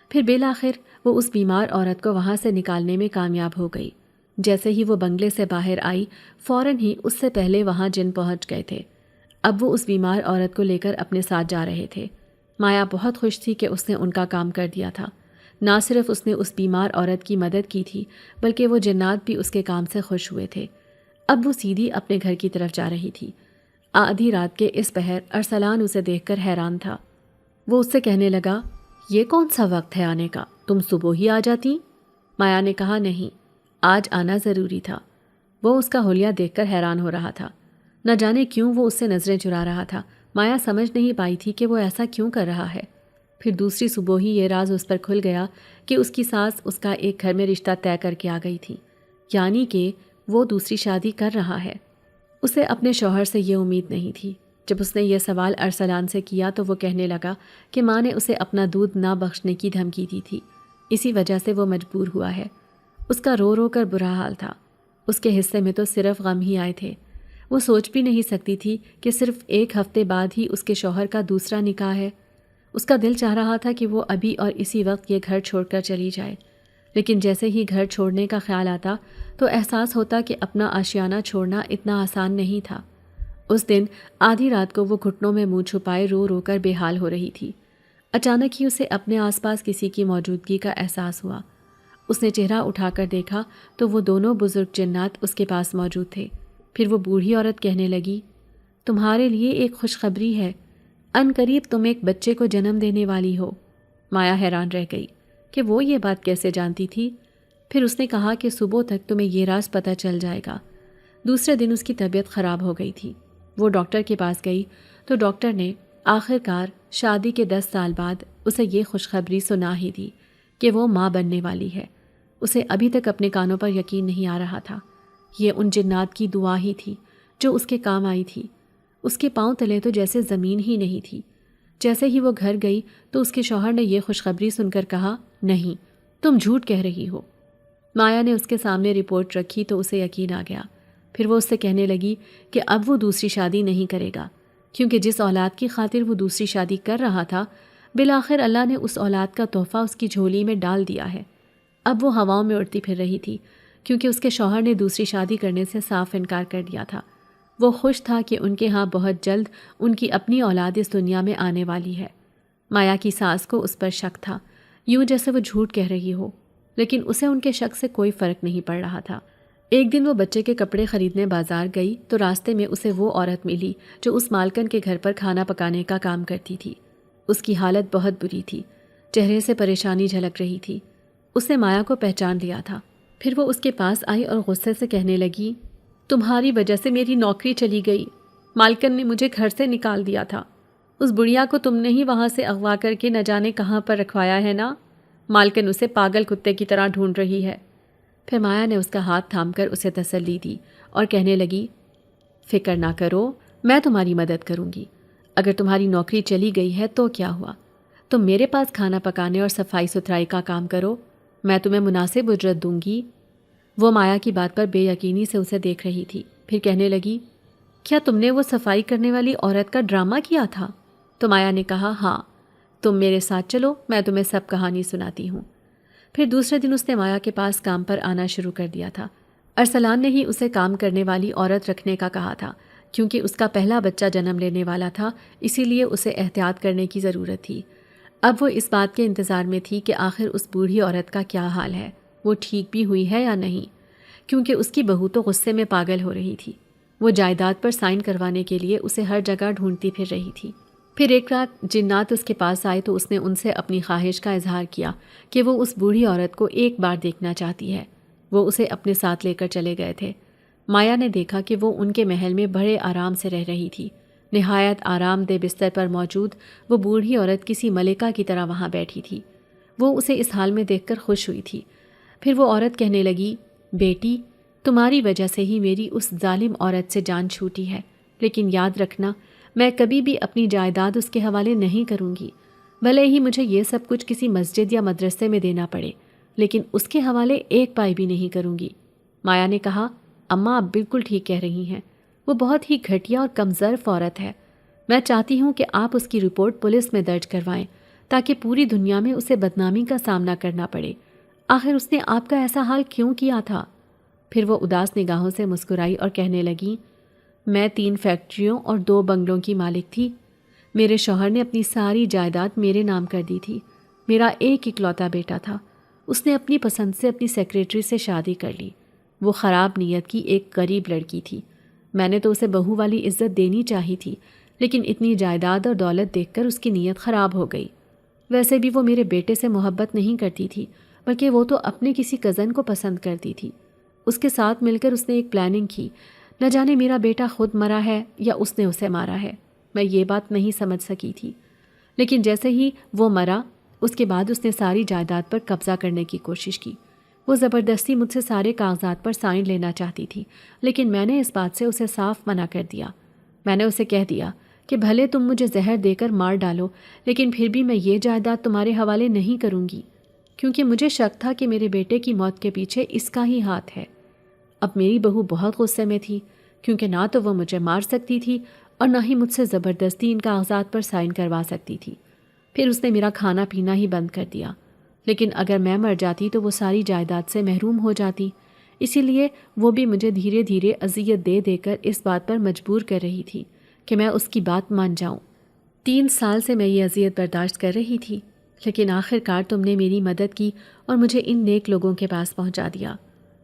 [SPEAKER 1] پھر بالآخر وہ اس بیمار عورت کو وہاں سے نکالنے میں کامیاب ہو گئی۔ جیسے ہی وہ بنگلے سے باہر آئی، فوراً ہی اس سے پہلے وہاں جن پہنچ گئے تھے۔ اب وہ اس بیمار عورت کو لے کر اپنے ساتھ جا رہے تھے۔ مایا بہت خوش تھی کہ اس نے ان کا کام کر دیا تھا۔ نہ صرف اس نے اس بیمار عورت کی مدد کی تھی، بلکہ وہ جنات بھی اس کے کام سے خوش ہوئے تھے۔ اب وہ سیدھی اپنے گھر کی طرف جا رہی تھی۔ آدھی رات کے اس پہر ارسلان اسے دیکھ کر حیران تھا۔ وہ اس سے کہنے لگا، یہ کون سا وقت ہے آنے کا؟ تم صبح ہی آ جاتی؟ مایا نے کہا، نہیں، آج آنا ضروری تھا۔ وہ اس کا حلیہ دیکھ کر حیران ہو رہا تھا۔ نہ جانے کیوں وہ اس سے نظریں چرا رہا تھا۔ مایا سمجھ نہیں پائی تھی کہ وہ ایسا کیوں کر رہا ہے۔ پھر دوسری صبح ہی یہ راز اس پر کھل گیا کہ اس کی ساس اس کا ایک گھر میں رشتہ طے کر کے آ گئی تھی، یعنی کہ وہ دوسری شادی کر رہا ہے۔ اسے اپنے شوہر سے یہ امید نہیں تھی۔ جب اس نے یہ سوال ارسلان سے کیا تو وہ کہنے لگا کہ ماں نے اسے اپنا دودھ نہ بخشنے کی دھمکی دی تھی، اسی وجہ سے وہ مجبور ہوا ہے۔ اس کا رو رو کر برا حال تھا۔ اس کے حصے میں تو صرف غم ہی آئے تھے۔ وہ سوچ بھی نہیں سکتی تھی کہ صرف ایک ہفتے بعد ہی اس کے شوہر کا دوسرا نکاح ہے۔ اس کا دل چاہ رہا تھا کہ وہ ابھی اور اسی وقت یہ گھر چھوڑ کر چلی جائے، لیکن جیسے ہی گھر چھوڑنے کا خیال آتا تو احساس ہوتا کہ اپنا آشیانہ چھوڑنا اتنا آسان نہیں تھا۔ اس دن آدھی رات کو وہ گھٹنوں میں منہ چھپائے رو رو کر بے حال ہو رہی تھی۔ اچانک ہی اسے اپنے آس پاس کسی کی موجودگی کا احساس ہوا۔ اس نے چہرہ اٹھا کر دیکھا تو وہ دونوں بزرگ جنات اس کے پاس موجود تھے۔ پھر وہ بوڑھی عورت کہنے لگی، تمہارے لیے ایک خوشخبری ہے، ان قریب تم ایک بچے کو جنم دینے والی ہو۔ مایا حیران رہ گئی کہ وہ یہ بات کیسے جانتی تھی۔ پھر اس نے کہا کہ صبح تک تمہیں یہ راز پتہ چل جائے گا۔ دوسرے دن اس کی طبیعت خراب ہو گئی تھی۔ وہ ڈاکٹر کے پاس گئی تو ڈاکٹر نے آخر کار شادی کے 10 سال بعد اسے یہ خوشخبری سنا ہی دی کہ وہ ماں بننے والی ہے۔ اسے ابھی تک اپنے کانوں پر یقین نہیں آ رہا تھا۔ یہ ان جنات کی دعا ہی تھی جو اس کے کام آئی تھی۔ اس کے پاؤں تلے تو جیسے زمین ہی نہیں تھی۔ جیسے ہی وہ گھر گئی تو اس کے شوہر نے یہ خوشخبری سن کر کہا، نہیں، تم جھوٹ کہہ رہی ہو۔ مایا نے اس کے سامنے رپورٹ رکھی تو اسے یقین آ گیا۔ پھر وہ اس سے کہنے لگی کہ اب وہ دوسری شادی نہیں کرے گا، کیونکہ جس اولاد کی خاطر وہ دوسری شادی کر رہا تھا، بالآخر اللہ نے اس اولاد کا تحفہ اس کی جھولی میں ڈال دیا ہے۔ اب وہ ہواؤں میں اڑتی پھر رہی تھی، کیونکہ اس کے شوہر نے دوسری شادی کرنے سے صاف انکار کر دیا تھا۔ وہ خوش تھا کہ ان کے ہاں بہت جلد ان کی اپنی اولاد اس دنیا میں آنے والی ہے۔ مایا کی ساس کو اس پر شک تھا، یوں جیسے وہ جھوٹ کہہ رہی ہو، لیکن اسے ان کے شک سے کوئی فرق نہیں پڑ رہا تھا۔ ایک دن وہ بچے کے کپڑے خریدنے بازار گئی تو راستے میں اسے وہ عورت ملی جو اس مالکن کے گھر پر کھانا پکانے کا کام کرتی تھی۔ اس کی حالت بہت بری تھی، چہرے سے پریشانی جھلک رہی تھی۔ اس نے مایا کو پہچان لیا تھا۔ پھر وہ اس کے پاس آئی اور غصے سے کہنے لگی، تمہاری وجہ سے میری نوکری چلی گئی، مالکن نے مجھے گھر سے نکال دیا تھا، اس بڑھیا کو تم نے ہی وہاں سے اغوا کر کے نہ جانے کہاں پر رکھوایا ہے نا، مالکن اسے پاگل کتے کی طرح ڈھونڈ رہی ہے۔ پھر مایا نے اس کا ہاتھ تھام کر اسے تسلی دی اور کہنے لگی، فکر نہ کرو، میں تمہاری مدد کروں گی۔ اگر تمہاری نوکری چلی گئی ہے تو کیا ہوا، تم میرے پاس کھانا پکانے اور صفائی ستھرائی کا کام کرو، میں تمہیں مناسب اجرت دوں گی۔ وہ مایا کی بات پر بے یقینی سے اسے دیکھ رہی تھی، پھر کہنے لگی، کیا تم نے وہ صفائی کرنے والی عورت کا ڈرامہ کیا تھا؟ تو مایا نے کہا، ہاں، تم میرے ساتھ چلو، میں تمہیں سب کہانی سناتی ہوں۔ پھر دوسرے دن اس نے مایا کے پاس کام پر آنا شروع کر دیا تھا۔ ارسلان نے ہی اسے کام کرنے والی عورت رکھنے کا کہا تھا، کیونکہ اس کا پہلا بچہ جنم لینے والا تھا، اسی لیے اسے احتیاط کرنے کی ضرورت تھی۔ اب وہ اس بات کے انتظار میں تھی کہ آخر اس بوڑھی عورت کا کیا حال ہے، وہ ٹھیک بھی ہوئی ہے یا نہیں، کیونکہ اس کی بہو تو غصے میں پاگل ہو رہی تھی۔ وہ جائیداد پر سائن کروانے کے لیے اسے ہر جگہ ڈھونڈتی پھر رہی تھی۔ پھر ایک رات جنات اس کے پاس آئے تو اس نے ان سے اپنی خواہش کا اظہار کیا کہ وہ اس بوڑھی عورت کو ایک بار دیکھنا چاہتی ہے۔ وہ اسے اپنے ساتھ لے کر چلے گئے تھے۔ مایا نے دیکھا کہ وہ ان کے محل میں بڑے آرام سے رہ رہی تھی۔ نہایت آرام دہ بستر پر موجود وہ بوڑھی عورت کسی ملکہ کی طرح وہاں بیٹھی تھی۔ وہ اسے اس حال میں دیکھ کر خوش ہوئی تھی۔ پھر وہ عورت کہنے لگی، بیٹی، تمہاری وجہ سے ہی میری اس ظالم عورت سے جان چھوٹی ہے، لیکن یاد رکھنا میں کبھی بھی اپنی جائیداد اس کے حوالے نہیں کروں گی، بھلے ہی مجھے یہ سب کچھ کسی مسجد یا مدرسے میں دینا پڑے، لیکن اس کے حوالے ایک پائی بھی نہیں کروں گی۔ مایا نے کہا، اماں آپ بالکل ٹھیک کہہ رہی ہیں، وہ بہت ہی گھٹیا اور کمزرف عورت ہے۔ میں چاہتی ہوں کہ آپ اس کی رپورٹ پولیس میں درج کروائیں تاکہ پوری دنیا میں اسے بدنامی کا سامنا کرنا پڑے۔ آخر اس نے آپ کا ایسا حال کیوں کیا تھا؟ پھر وہ اداس نگاہوں سے مسکرائی اور کہنے لگی، میں 3 فیکٹریوں اور 2 بنگلوں کی مالک تھی۔ میرے شوہر نے اپنی ساری جائیداد میرے نام کر دی تھی۔ میرا ایک اکلوتا بیٹا تھا۔ اس نے اپنی پسند سے اپنی سیکریٹری سے شادی کر لی۔ وہ خراب نیت کی ایک غریب لڑکی تھی۔ میں نے تو اسے بہو والی عزت دینی چاہی تھی، لیکن اتنی جائیداد اور دولت دیکھ کر اس کی نیت خراب ہو گئی۔ ویسے بھی وہ میرے بیٹے سے محبت نہیں کرتی تھی، بلکہ وہ تو اپنے کسی کزن کو پسند کرتی تھی۔ اس کے ساتھ مل کر اس نے ایک پلاننگ کی۔ نہ جانے میرا بیٹا خود مرا ہے یا اس نے اسے مارا ہے، میں یہ بات نہیں سمجھ سکی تھی۔ لیکن جیسے ہی وہ مرا، اس کے بعد اس نے ساری جائیداد پر قبضہ کرنے کی کوشش کی۔ وہ زبردستی مجھ سے سارے کاغذات پر سائن لینا چاہتی تھی، لیکن میں نے اس بات سے اسے صاف منع کر دیا۔ میں نے اسے کہہ دیا کہ بھلے تم مجھے زہر دے کر مار ڈالو، لیکن پھر بھی میں یہ جائیداد تمہارے حوالے نہیں کروں گی، کیونکہ مجھے شک تھا کہ میرے بیٹے کی موت کے پیچھے اس کا ہی ہاتھ ہے۔ اب میری بہو بہت غصے میں تھی، کیونکہ نہ تو وہ مجھے مار سکتی تھی اور نہ ہی مجھ سے زبردستی ان کاغذات پر سائن کروا سکتی تھی۔ پھر اس نے میرا کھانا پینا ہی بند کر دیا، لیکن اگر میں مر جاتی تو وہ ساری جائیداد سے محروم ہو جاتی، اسی لیے وہ بھی مجھے دھیرے دھیرے اذیت دے دے کر اس بات پر مجبور کر رہی تھی کہ میں اس کی بات مان جاؤں۔ 3 سال سے میں یہ اذیت برداشت کر رہی تھی، لیکن آخر کار تم نے میری مدد کی اور مجھے ان نیک لوگوں کے پاس پہنچا دیا۔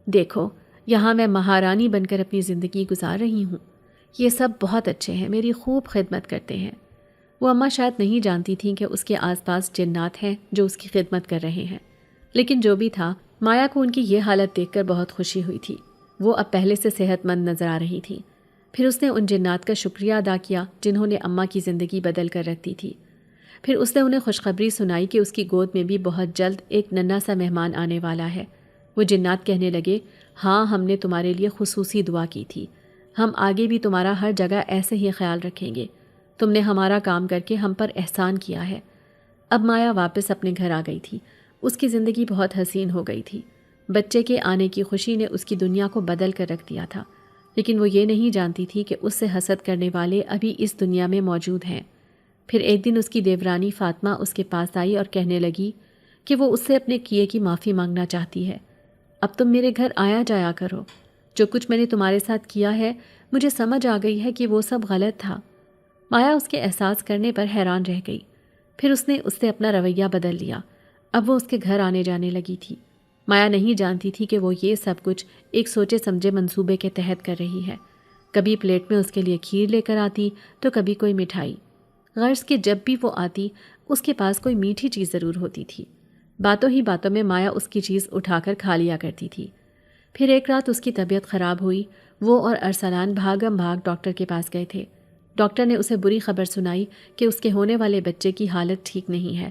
[SPEAKER 1] دیکھو، یہاں میں مہارانی بن کر اپنی زندگی گزار رہی ہوں۔ یہ سب بہت اچھے ہیں، میری خوب خدمت کرتے ہیں۔ وہ اماں شاید نہیں جانتی تھیں کہ اس کے آس پاس جنات ہیں جو اس کی خدمت کر رہے ہیں، لیکن جو بھی تھا، مایا کو ان کی یہ حالت دیکھ کر بہت خوشی ہوئی تھی۔ وہ اب پہلے سے صحت مند نظر آ رہی تھی۔ پھر اس نے ان جنات کا شکریہ ادا کیا جنہوں نے اماں کی زندگی بدل کر رکھ دی تھی۔ پھر اس نے انہیں خوشخبری سنائی کہ اس کی گود میں بھی بہت جلد ایک ننھا سا مہمان آنے والا ہے۔ وہ جنات کہنے لگے، ہاں، ہم نے تمہارے لیے خصوصی دعا کی تھی۔ ہم آگے بھی تمہارا ہر جگہ ایسے ہی خیال رکھیں گے۔ تم نے ہمارا کام کر کے ہم پر احسان کیا ہے۔ اب مایا واپس اپنے گھر آ گئی تھی۔ اس کی زندگی بہت حسین ہو گئی تھی۔ بچے کے آنے کی خوشی نے اس کی دنیا کو بدل کر رکھ دیا تھا، لیکن وہ یہ نہیں جانتی تھی کہ اس سے حسد کرنے والے ابھی اس دنیا میں موجود ہیں۔ پھر ایک دن اس کی دیورانی فاطمہ اس کے پاس آئی اور کہنے لگی کہ وہ اس سے اپنے کیے کی معافی مانگنا چاہتی ہے۔ اب تم میرے گھر آیا جایا کرو۔ جو کچھ میں نے تمہارے ساتھ کیا ہے، مجھے سمجھ آ گئی ہے کہ وہ سب غلط تھا۔ مایا اس کے احساس کرنے پر حیران رہ گئی۔ پھر اس نے اس سے اپنا رویہ بدل لیا۔ اب وہ اس کے گھر آنے جانے لگی تھی۔ مایا نہیں جانتی تھی کہ وہ یہ سب کچھ ایک سوچے سمجھے منصوبے کے تحت کر رہی ہے۔ کبھی پلیٹ میں اس کے لیے کھیر لے کر آتی تو کبھی کوئی مٹھائی۔ غرض کہ جب بھی وہ آتی، اس کے پاس کوئی میٹھی چیز ضرور ہوتی تھی۔ باتوں ہی باتوں میں مایا اس کی چیز اٹھا کر کھا لیا کرتی تھی۔ پھر ایک رات اس کی طبیعت خراب ہوئی۔ وہ اور ارسلان بھاگم بھاگ ڈاکٹر کے پاس گئے تھے۔ ڈاکٹر نے اسے بری خبر سنائی کہ اس کے ہونے والے بچے کی حالت ٹھیک نہیں ہے۔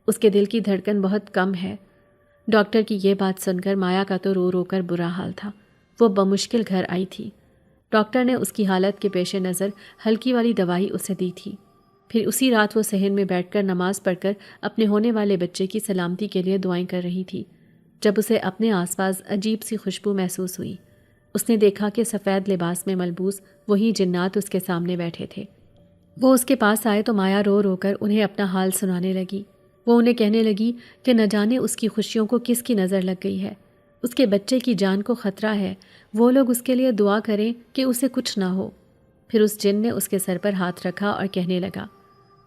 [SPEAKER 1] اس کے دل کی دھڑکن بہت کم ہے۔ ڈاکٹر کی یہ بات سن کر مایا کا تو رو رو کر برا حال تھا۔ وہ بمشکل گھر آئی تھی۔ ڈاکٹر نے اس کی حالت کے پیش نظر ہلکی والی دوائی اسے دی تھی۔ پھر اسی رات وہ صحن میں بیٹھ کر نماز پڑھ کر اپنے ہونے والے بچے کی سلامتی کے لیے دعائیں کر رہی تھی، جب اسے اپنے آس پاس عجیب سی خوشبو محسوس ہوئی۔ اس نے دیکھا کہ سفید لباس میں ملبوس وہی جنات اس کے سامنے بیٹھے تھے۔ وہ اس کے پاس آئے تو مایا رو رو کر انہیں اپنا حال سنانے لگی۔ وہ انہیں کہنے لگی کہ نہ جانے اس کی خوشیوں کو کس کی نظر لگ گئی ہے۔ اس کے بچے کی جان کو خطرہ ہے، وہ لوگ اس کے لیے دعا کریں کہ اسے کچھ نہ ہو۔ پھر اس جن نے اس کے سر پر ہاتھ رکھا اور کہنے لگا،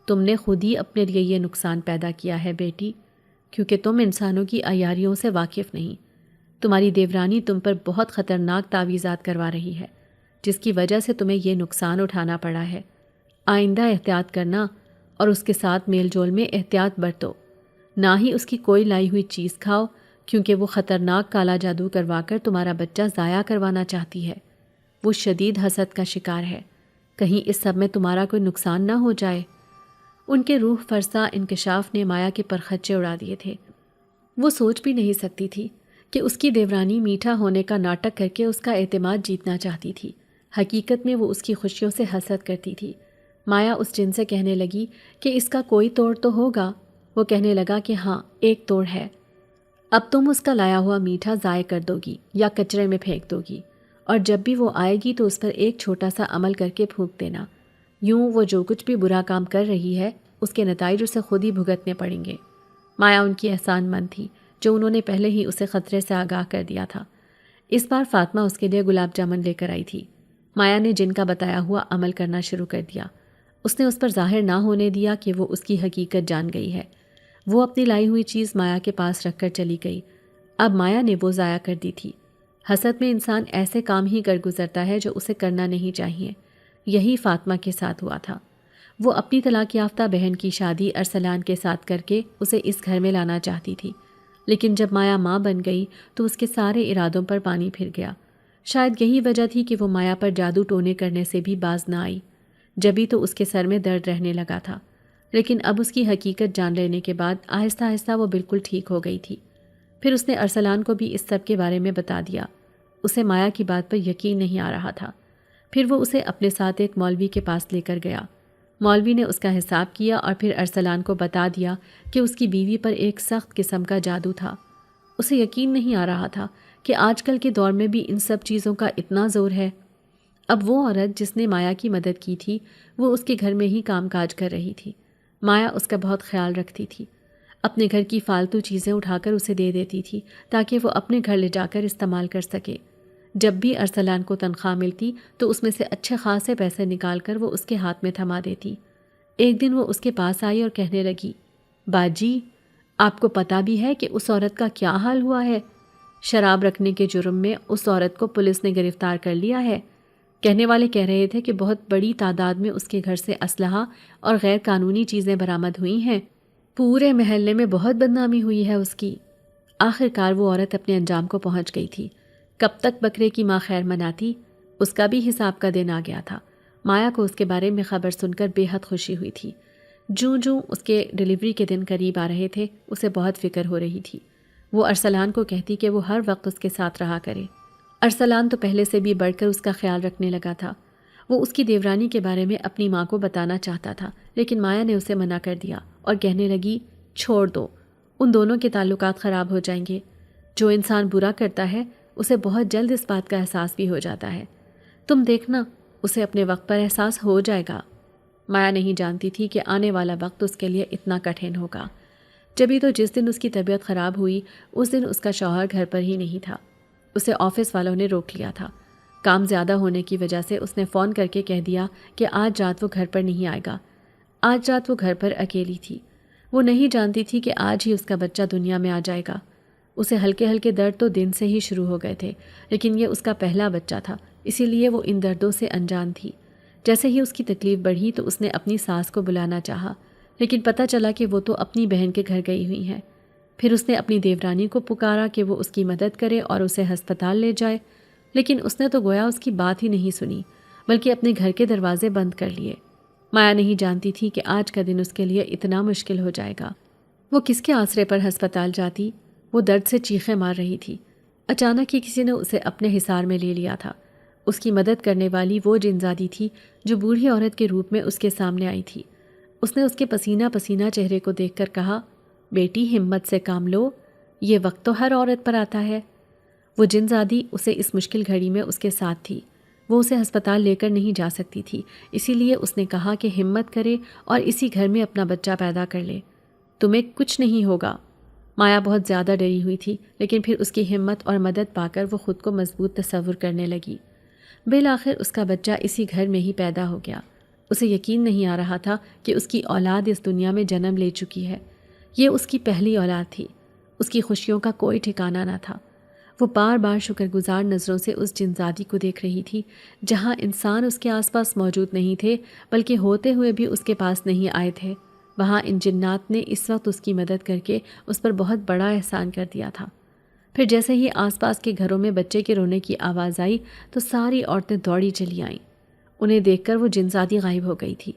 [SPEAKER 1] تم نے خود ہی اپنے لیے یہ نقصان پیدا کیا ہے بیٹی، کیونکہ تم انسانوں کی عیاریوں سے واقف نہیں۔ تمہاری دیورانی تم پر بہت خطرناک تعویذات کروا رہی ہے، جس کی وجہ سے تمہیں یہ نقصان اٹھانا پڑا ہے۔ آئندہ احتیاط کرنا اور اس کے ساتھ میل جول میں احتیاط برتو۔ نہ ہی اس کی کوئی لائی ہوئی چیز کھاؤ، کیونکہ وہ خطرناک کالا جادو کروا کر تمہارا بچہ ضائع کروانا چاہتی ہے۔ وہ شدید حسد کا شکار ہے، کہیں اس سب میں تمہارا کوئی نقصان نہ ہو جائے۔ ان کے روح فرسا انکشاف نے مایا کے پرخچے اڑا دیے تھے۔ وہ سوچ بھی نہیں سکتی تھی کہ اس کی دیورانی میٹھا ہونے کا ناٹک کر کے اس کا اعتماد جیتنا چاہتی تھی۔ حقیقت میں وہ اس کی خوشیوں سے حسد کرتی تھی۔ مایا اس جن سے کہنے لگی کہ اس کا کوئی توڑ تو ہوگا۔ وہ کہنے لگا کہ ہاں، ایک توڑ ہے۔ اب تم اس کا لایا ہوا میٹھا ضائع کر دو گی یا کچرے میں پھینک دو گی، اور جب بھی وہ آئے گی تو اس پر ایک چھوٹا سا عمل کر کے پھونک دینا۔ یوں وہ جو کچھ بھی برا کام کر رہی ہے اس کے نتائج اسے خود ہی بھگتنے پڑیں گے۔ مایا ان کی احسان مند تھی جو انہوں نے پہلے ہی اسے خطرے سے آگاہ کر دیا تھا۔ اس بار فاطمہ اس کے لیے گلاب جامن لے کر آئی تھی۔ مایا نے جن کا بتایا ہوا عمل کرنا شروع کر دیا۔ اس نے اس پر ظاہر نہ ہونے دیا کہ وہ اس کی حقیقت جان گئی ہے۔ وہ اپنی لائی ہوئی چیز مایا کے پاس رکھ کر چلی گئی۔ اب مایا نے وہ ضائع کر دی تھی۔ حسد میں انسان ایسے کام ہی کر گزرتا ہے جو اسے کرنا نہیں چاہیے۔ یہی فاطمہ کے ساتھ ہوا تھا۔ وہ اپنی طلاق یافتہ بہن کی شادی ارسلان کے ساتھ کر کے اسے اس گھر میں لانا چاہتی تھی، لیکن جب مایا ماں بن گئی تو اس کے سارے ارادوں پر پانی پھر گیا۔ شاید یہی وجہ تھی کہ وہ مایا پر جادو ٹونے کرنے سے بھی باز نہ آئی۔ جبھی تو اس کے سر میں درد رہنے لگا تھا، لیکن اب اس کی حقیقت جان لینے کے بعد آہستہ آہستہ وہ بالکل ٹھیک ہو گئی تھی۔ پھر اس نے ارسلان کو بھی اس سب کے بارے میں بتا دیا۔ اسے مایا کی بات پر یقین نہیں آ رہا تھا۔ پھر وہ اسے اپنے ساتھ ایک مولوی کے پاس لے کر گیا۔ مولوی نے اس کا حساب کیا اور پھر ارسلان کو بتا دیا کہ اس کی بیوی پر ایک سخت قسم کا جادو تھا۔ اسے یقین نہیں آ رہا تھا کہ آج کل کے دور میں بھی ان سب چیزوں کا اتنا زور ہے۔ اب وہ عورت جس نے مایا کی مدد کی تھی وہ اس کے گھر میں ہی کام کاج کر رہی تھی۔ مایا اس کا بہت خیال رکھتی تھی، اپنے گھر کی فالتو چیزیں اٹھا کر اسے دے دیتی تھی تاکہ وہ اپنے گھر لے جا کر استعمال کر سکے۔ جب بھی ارسلان کو تنخواہ ملتی تو اس میں سے اچھے خاصے پیسے نکال کر وہ اس کے ہاتھ میں تھما دیتی۔ ایک دن وہ اس کے پاس آئی اور کہنے لگی، باجی، آپ کو پتہ بھی ہے کہ اس عورت کا کیا حال ہوا ہے؟ شراب رکھنے کے جرم میں اس عورت کو پولیس نے گرفتار کر لیا ہے۔ کہنے والے کہہ رہے تھے کہ بہت بڑی تعداد میں اس کے گھر سے اسلحہ اور غیر قانونی چیزیں برآمد ہوئی ہیں۔ پورے محلے میں بہت بدنامی ہوئی ہے اس کی۔ آخر کار وہ عورت اپنے انجام کو پہنچ گئی تھی۔ کب تک بکرے کی ماں خیر مناتی؟ اس کا بھی حساب کا دن آ گیا تھا۔ مایا کو اس کے بارے میں خبر سن کر بے حد خوشی ہوئی تھی۔ جوں اس کے ڈیلیوری کے دن قریب آ رہے تھے اسے بہت فکر ہو رہی تھی۔ وہ ارسلان کو کہتی کہ وہ ہر وقت اس کے ساتھ رہا کرے۔ ارسلان تو پہلے سے بھی بڑھ کر اس کا خیال رکھنے لگا تھا۔ وہ اس کی دیورانی کے بارے میں اپنی ماں کو بتانا چاہتا تھا، لیکن مایا نے اسے منع کر دیا اور کہنے لگی، چھوڑ دو، ان دونوں کے تعلقات خراب ہو جائیں گے۔ جو انسان برا کرتا ہے اسے بہت جلد اس بات کا احساس بھی ہو جاتا ہے۔ تم دیکھنا، اسے اپنے وقت پر احساس ہو جائے گا۔ مایا نہیں جانتی تھی کہ آنے والا وقت اس کے لیے اتنا کٹھن ہوگا۔ جبھی تو جس دن اس کی طبیعت خراب ہوئی اس دن اس کا شوہر گھر پر ہی نہیں تھا۔ اسے آفس والوں نے روک لیا تھا۔ کام زیادہ ہونے کی وجہ سے اس نے فون کر کے کہہ دیا کہ آج رات وہ گھر پر نہیں آئے گا۔ آج رات وہ گھر پر اکیلی تھی۔ وہ نہیں جانتی تھی کہ آج ہی اس کا بچہ دنیا میں آ جائے گا۔ اسے ہلکے ہلکے درد تو دن سے ہی شروع ہو گئے تھے، لیکن یہ اس کا پہلا بچہ تھا، اسی لیے وہ ان دردوں سے انجان تھی۔ جیسے ہی اس کی تکلیف بڑھی تو اس نے اپنی ساس کو بلانا چاہا، لیکن پتہ چلا کہ وہ تو اپنی بہن کے گھر گئی ہوئی ہیں۔ پھر اس نے اپنی دیورانی کو پکارا کہ وہ اس کی مدد کرے اور اسے ہسپتال لے جائے، لیکن اس نے تو گویا اس کی بات ہی نہیں سنی، بلکہ اپنے گھر کے دروازے بند کر لیے۔ مایا نہیں جانتی تھی کہ آج کا دن اس کے لیے اتنا مشکل ہو جائے گا۔ وہ کس کے آسرے پر ہسپتال جاتی؟ وہ درد سے چیخیں مار رہی تھی۔ اچانک ہی کسی نے اسے اپنے حصار میں لے لیا تھا۔ اس کی مدد کرنے والی وہ جنزادی تھی جو بوڑھی عورت کے روپ میں اس کے سامنے آئی تھی۔ اس نے اس کے پسینہ پسینہ چہرے کو دیکھ کر کہا، بیٹی ہمت سے کام لو، یہ وقت تو ہر عورت پر آتا ہے۔ وہ جنزادی اسے اس مشکل گھڑی میں اس کے ساتھ تھی۔ وہ اسے ہسپتال لے کر نہیں جا سکتی تھی، اسی لیے اس نے کہا کہ ہمت کرے اور اسی گھر میں اپنا بچہ پیدا کر لے، تمہیں کچھ نہیں ہوگا۔ مایا بہت زیادہ ڈری ہوئی تھی، لیکن پھر اس کی ہمت اور مدد پا کر وہ خود کو مضبوط تصور کرنے لگی۔ بالآخر اس کا بچہ اسی گھر میں ہی پیدا ہو گیا۔ اسے یقین نہیں آ رہا تھا کہ اس کی اولاد اس دنیا میں جنم لے چکی ہے۔ یہ اس کی پہلی اولاد تھی۔ اس کی خوشیوں کا کوئی ٹھکانہ نہ تھا۔ وہ بار بار شکر گزار نظروں سے اس جنزادی کو دیکھ رہی تھی۔ جہاں انسان اس کے آس پاس موجود نہیں تھے، بلکہ ہوتے ہوئے بھی اس کے پاس نہیں آئے تھے، وہاں ان جنات نے اس وقت اس کی مدد کر کے اس پر بہت بڑا احسان کر دیا تھا۔ پھر جیسے ہی آس پاس کے گھروں میں بچے کے رونے کی آواز آئی تو ساری عورتیں دوڑی چلی آئیں۔ انہیں دیکھ کر وہ جنزادی غائب ہو گئی تھی۔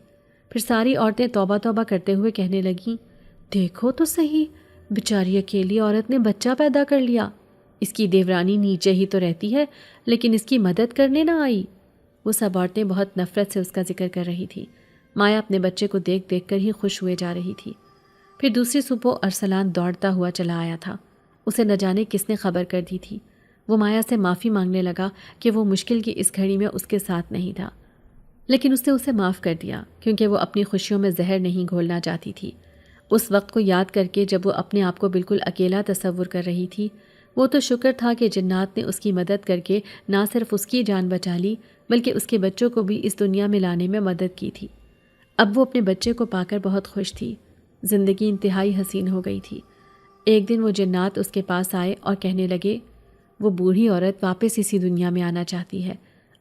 [SPEAKER 1] پھر ساری عورتیں توبہ توبہ کرتے ہوئے کہنے لگیں، دیکھو تو صحیح، بیچاری اکیلی عورت نے بچہ پیدا کر لیا، اس کی دیورانی نیچے ہی تو رہتی ہے لیکن اس کی مدد کرنے نہ آئی۔ وہ سب عورتیں بہت نفرت سے اس کا ذکر کر رہی تھی۔ مایا اپنے بچے کو دیکھ دیکھ کر ہی خوش ہوئے جا رہی تھی۔ پھر دوسری صبح ارسلان دوڑتا ہوا چلا آیا تھا۔ اسے نہ جانے کس نے خبر کر دی تھی۔ وہ مایا سے معافی مانگنے لگا کہ وہ مشکل کی اس گھڑی میں اس کے ساتھ نہیں تھا، لیکن اس نے اسے معاف کر دیا کیونکہ وہ اپنی خوشیوں میں زہر نہیں گھولنا چاہتی تھی۔ اس وقت کو یاد کر کے جب وہ اپنے آپ کو بالکل اکیلا تصور کر رہی تھی، وہ تو شکر تھا کہ جنات نے اس کی مدد کر کے نہ صرف اس کی جان بچا لی بلکہ اس کے بچوں کو بھی اس دنیا میں لانے میں مدد کی تھی۔ اب وہ اپنے بچے کو پا کر بہت خوش تھی۔ زندگی انتہائی حسین ہو گئی تھی۔ ایک دن وہ جنات اس کے پاس آئے اور کہنے لگے، وہ بوڑھی عورت واپس اسی دنیا میں آنا چاہتی ہے،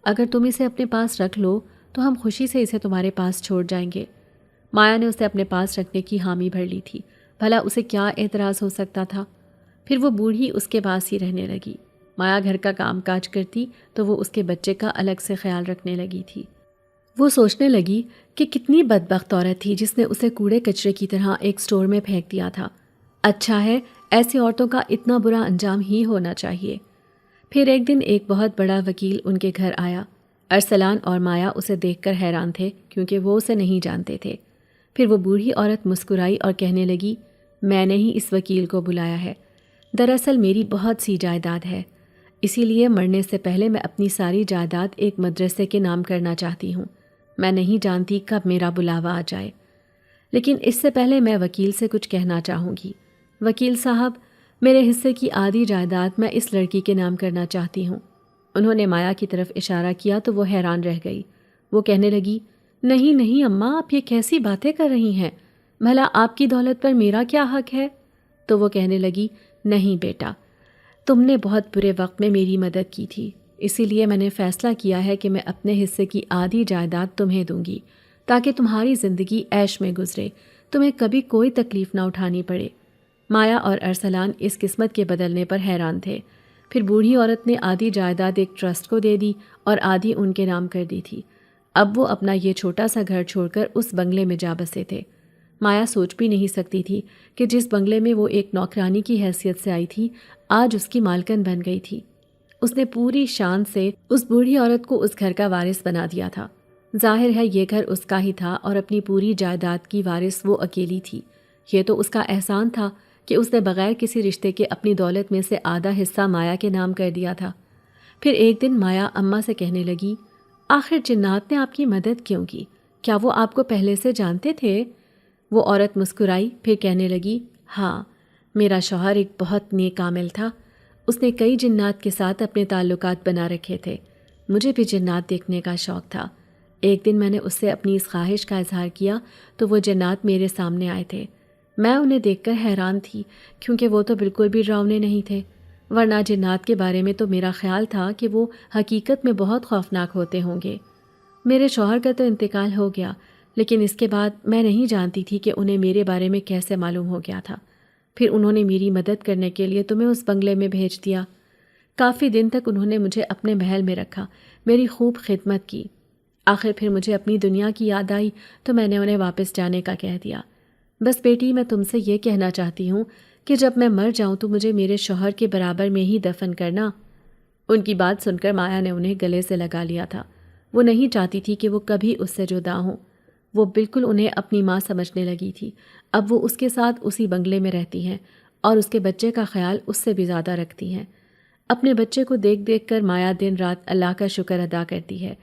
[SPEAKER 1] اگر تم اسے اپنے پاس رکھ لو تو ہم خوشی سے اسے تمہارے پاس چھوڑ جائیں گے۔ مایا نے اسے اپنے پاس رکھنے کی حامی بھر لی تھی، بھلا اسے کیا اعتراض ہو سکتا تھا۔ پھر وہ بوڑھی اس کے پاس ہی رہنے لگی۔ مایا گھر کا کام کاج کرتی تو وہ اس کے بچے کا الگ سے خیال رکھنے لگی تھی۔ وہ سوچنے لگی کہ کتنی بدبخت عورت تھی جس نے اسے کوڑے کچرے کی طرح ایک سٹور میں پھینک دیا تھا۔ اچھا ہے، ایسی عورتوں کا اتنا برا انجام ہی ہونا چاہیے۔ پھر ایک دن ایک بہت بڑا وکیل ان کے گھر آیا۔ ارسلان اور مایا اسے دیکھ کر حیران تھے کیونکہ وہ اسے نہیں جانتے تھے۔ پھر وہ بوڑھی عورت مسکرائی اور کہنے لگی، میں نے ہی اس وکیل کو بلایا ہے۔ دراصل میری بہت سی جائیداد ہے، اسی لیے مرنے سے پہلے میں اپنی ساری جائیداد ایک مدرسے کے نام کرنا چاہتی ہوں۔ میں نہیں جانتی کب میرا بلاوا آ جائے، لیکن اس سے پہلے میں وکیل سے کچھ کہنا چاہوں گی۔ وکیل صاحب، میرے حصے کی آدھی جائیداد میں اس لڑکی کے نام کرنا چاہتی ہوں۔ انہوں نے مایا کی طرف اشارہ کیا تو وہ حیران رہ گئی۔ وہ کہنے لگی، نہیں نہیں اماں، آپ یہ کیسی باتیں کر رہی ہیں؟ بھلا آپ کی دولت پر میرا کیا حق ہے؟ تو وہ کہنے لگی، نہیں بیٹا، تم نے بہت برے وقت میں میری مدد کی تھی، اسی لیے میں نے فیصلہ کیا ہے کہ میں اپنے حصے کی آدھی جائیداد تمہیں دوں گی تاکہ تمہاری زندگی عیش میں گزرے، تمہیں کبھی کوئی تکلیف نہ اٹھانی پڑے۔ مایا اور ارسلان اس قسمت کے بدلنے پر حیران تھے۔ پھر بوڑھی عورت نے آدھی جائیداد ایک ٹرسٹ کو دے دی اور آدھی ان کے نام کر دی تھی۔ اب وہ اپنا یہ چھوٹا سا گھر چھوڑ کر اس بنگلے میں جا بسے تھے۔ مایا سوچ بھی نہیں سکتی تھی کہ جس بنگلے میں وہ ایک نوکرانی کی حیثیت سے آئی تھی، آج اس کی مالکن بن گئی تھی۔ اس نے پوری شان سے اس بوڑھی عورت کو اس گھر کا وارث بنا دیا تھا۔ ظاہر ہے یہ گھر اس کا ہی تھا اور اپنی پوری جائیداد کی وارث وہ اکیلی تھی۔ یہ تو اس کا احسان تھا کہ اس نے بغیر کسی رشتے کے اپنی دولت میں سے آدھا حصہ مایا کے نام کر دیا تھا۔ پھر ایک دن مایا اماں سے کہنے لگی، آخر جنات نے آپ کی مدد کیوں کی؟ کیا وہ آپ کو پہلے سے جانتے تھے؟ وہ عورت مسکرائی، پھر کہنے لگی، ہاں، میرا شوہر ایک بہت نیک عامل تھا۔ اس نے کئی جنات کے ساتھ اپنے تعلقات بنا رکھے تھے۔ مجھے بھی جنات دیکھنے کا شوق تھا۔ ایک دن میں نے اس سے اپنی اس خواہش کا اظہار کیا تو وہ جنات میرے سامنے آئے تھے۔ میں انہیں دیکھ کر حیران تھی کیونکہ وہ تو بالکل بھی ڈراؤنے نہیں تھے، ورنہ جنات کے بارے میں تو میرا خیال تھا کہ وہ حقیقت میں بہت خوفناک ہوتے ہوں گے۔ میرے شوہر کا تو انتقال ہو گیا، لیکن اس کے بعد میں نہیں جانتی تھی کہ انہیں میرے بارے میں کیسے معلوم ہو گیا تھا۔ پھر انہوں نے میری مدد کرنے کے لیے تمہیں اس بنگلے میں بھیج دیا۔ کافی دن تک انہوں نے مجھے اپنے محل میں رکھا، میری خوب خدمت کی۔ آخر پھر مجھے اپنی دنیا کی یاد آئی تو میں نے انہیں واپس جانے کا کہہ دیا۔ بس بیٹی، میں تم سے یہ کہنا چاہتی ہوں کہ جب میں مر جاؤں تو مجھے میرے شوہر کے برابر میں ہی دفن کرنا۔ ان کی بات سن کر مایا نے انہیں گلے سے لگا لیا تھا۔ وہ نہیں چاہتی تھی کہ وہ کبھی اس سے جدا ہوں۔ وہ بالکل انہیں اپنی ماں سمجھنے لگی تھی۔ اب وہ اس کے ساتھ اسی بنگلے میں رہتی ہیں اور اس کے بچے کا خیال اس سے بھی زیادہ رکھتی ہیں۔ اپنے بچے کو دیکھ دیکھ کر مایا دن رات اللہ کا شکر ادا کرتی ہے۔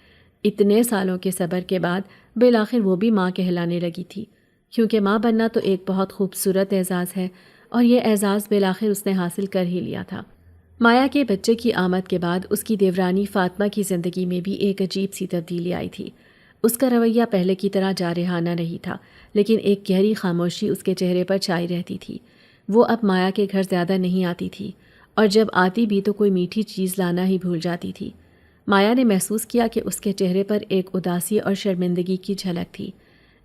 [SPEAKER 1] اتنے سالوں کے صبر کے بعد بالآخر وہ بھی ماں کہلانے لگی تھی، کیونکہ ماں بننا تو ایک بہت خوبصورت اعزاز ہے اور یہ اعزاز بالآخر اس نے حاصل کر ہی لیا تھا۔ مایا کے بچے کی آمد کے بعد اس کی دیورانی فاطمہ کی زندگی میں بھی ایک عجیب سی تبدیلی آئی تھی۔ اس کا رویہ پہلے کی طرح جارحانہ نہیں تھا، لیکن ایک گہری خاموشی اس کے چہرے پر چھائی رہتی تھی۔ وہ اب مایا کے گھر زیادہ نہیں آتی تھی اور جب آتی بھی تو کوئی میٹھی چیز لانا ہی بھول جاتی تھی۔ مایا نے محسوس کیا کہ اس کے چہرے پر ایک اداسی اور شرمندگی کی جھلک تھی۔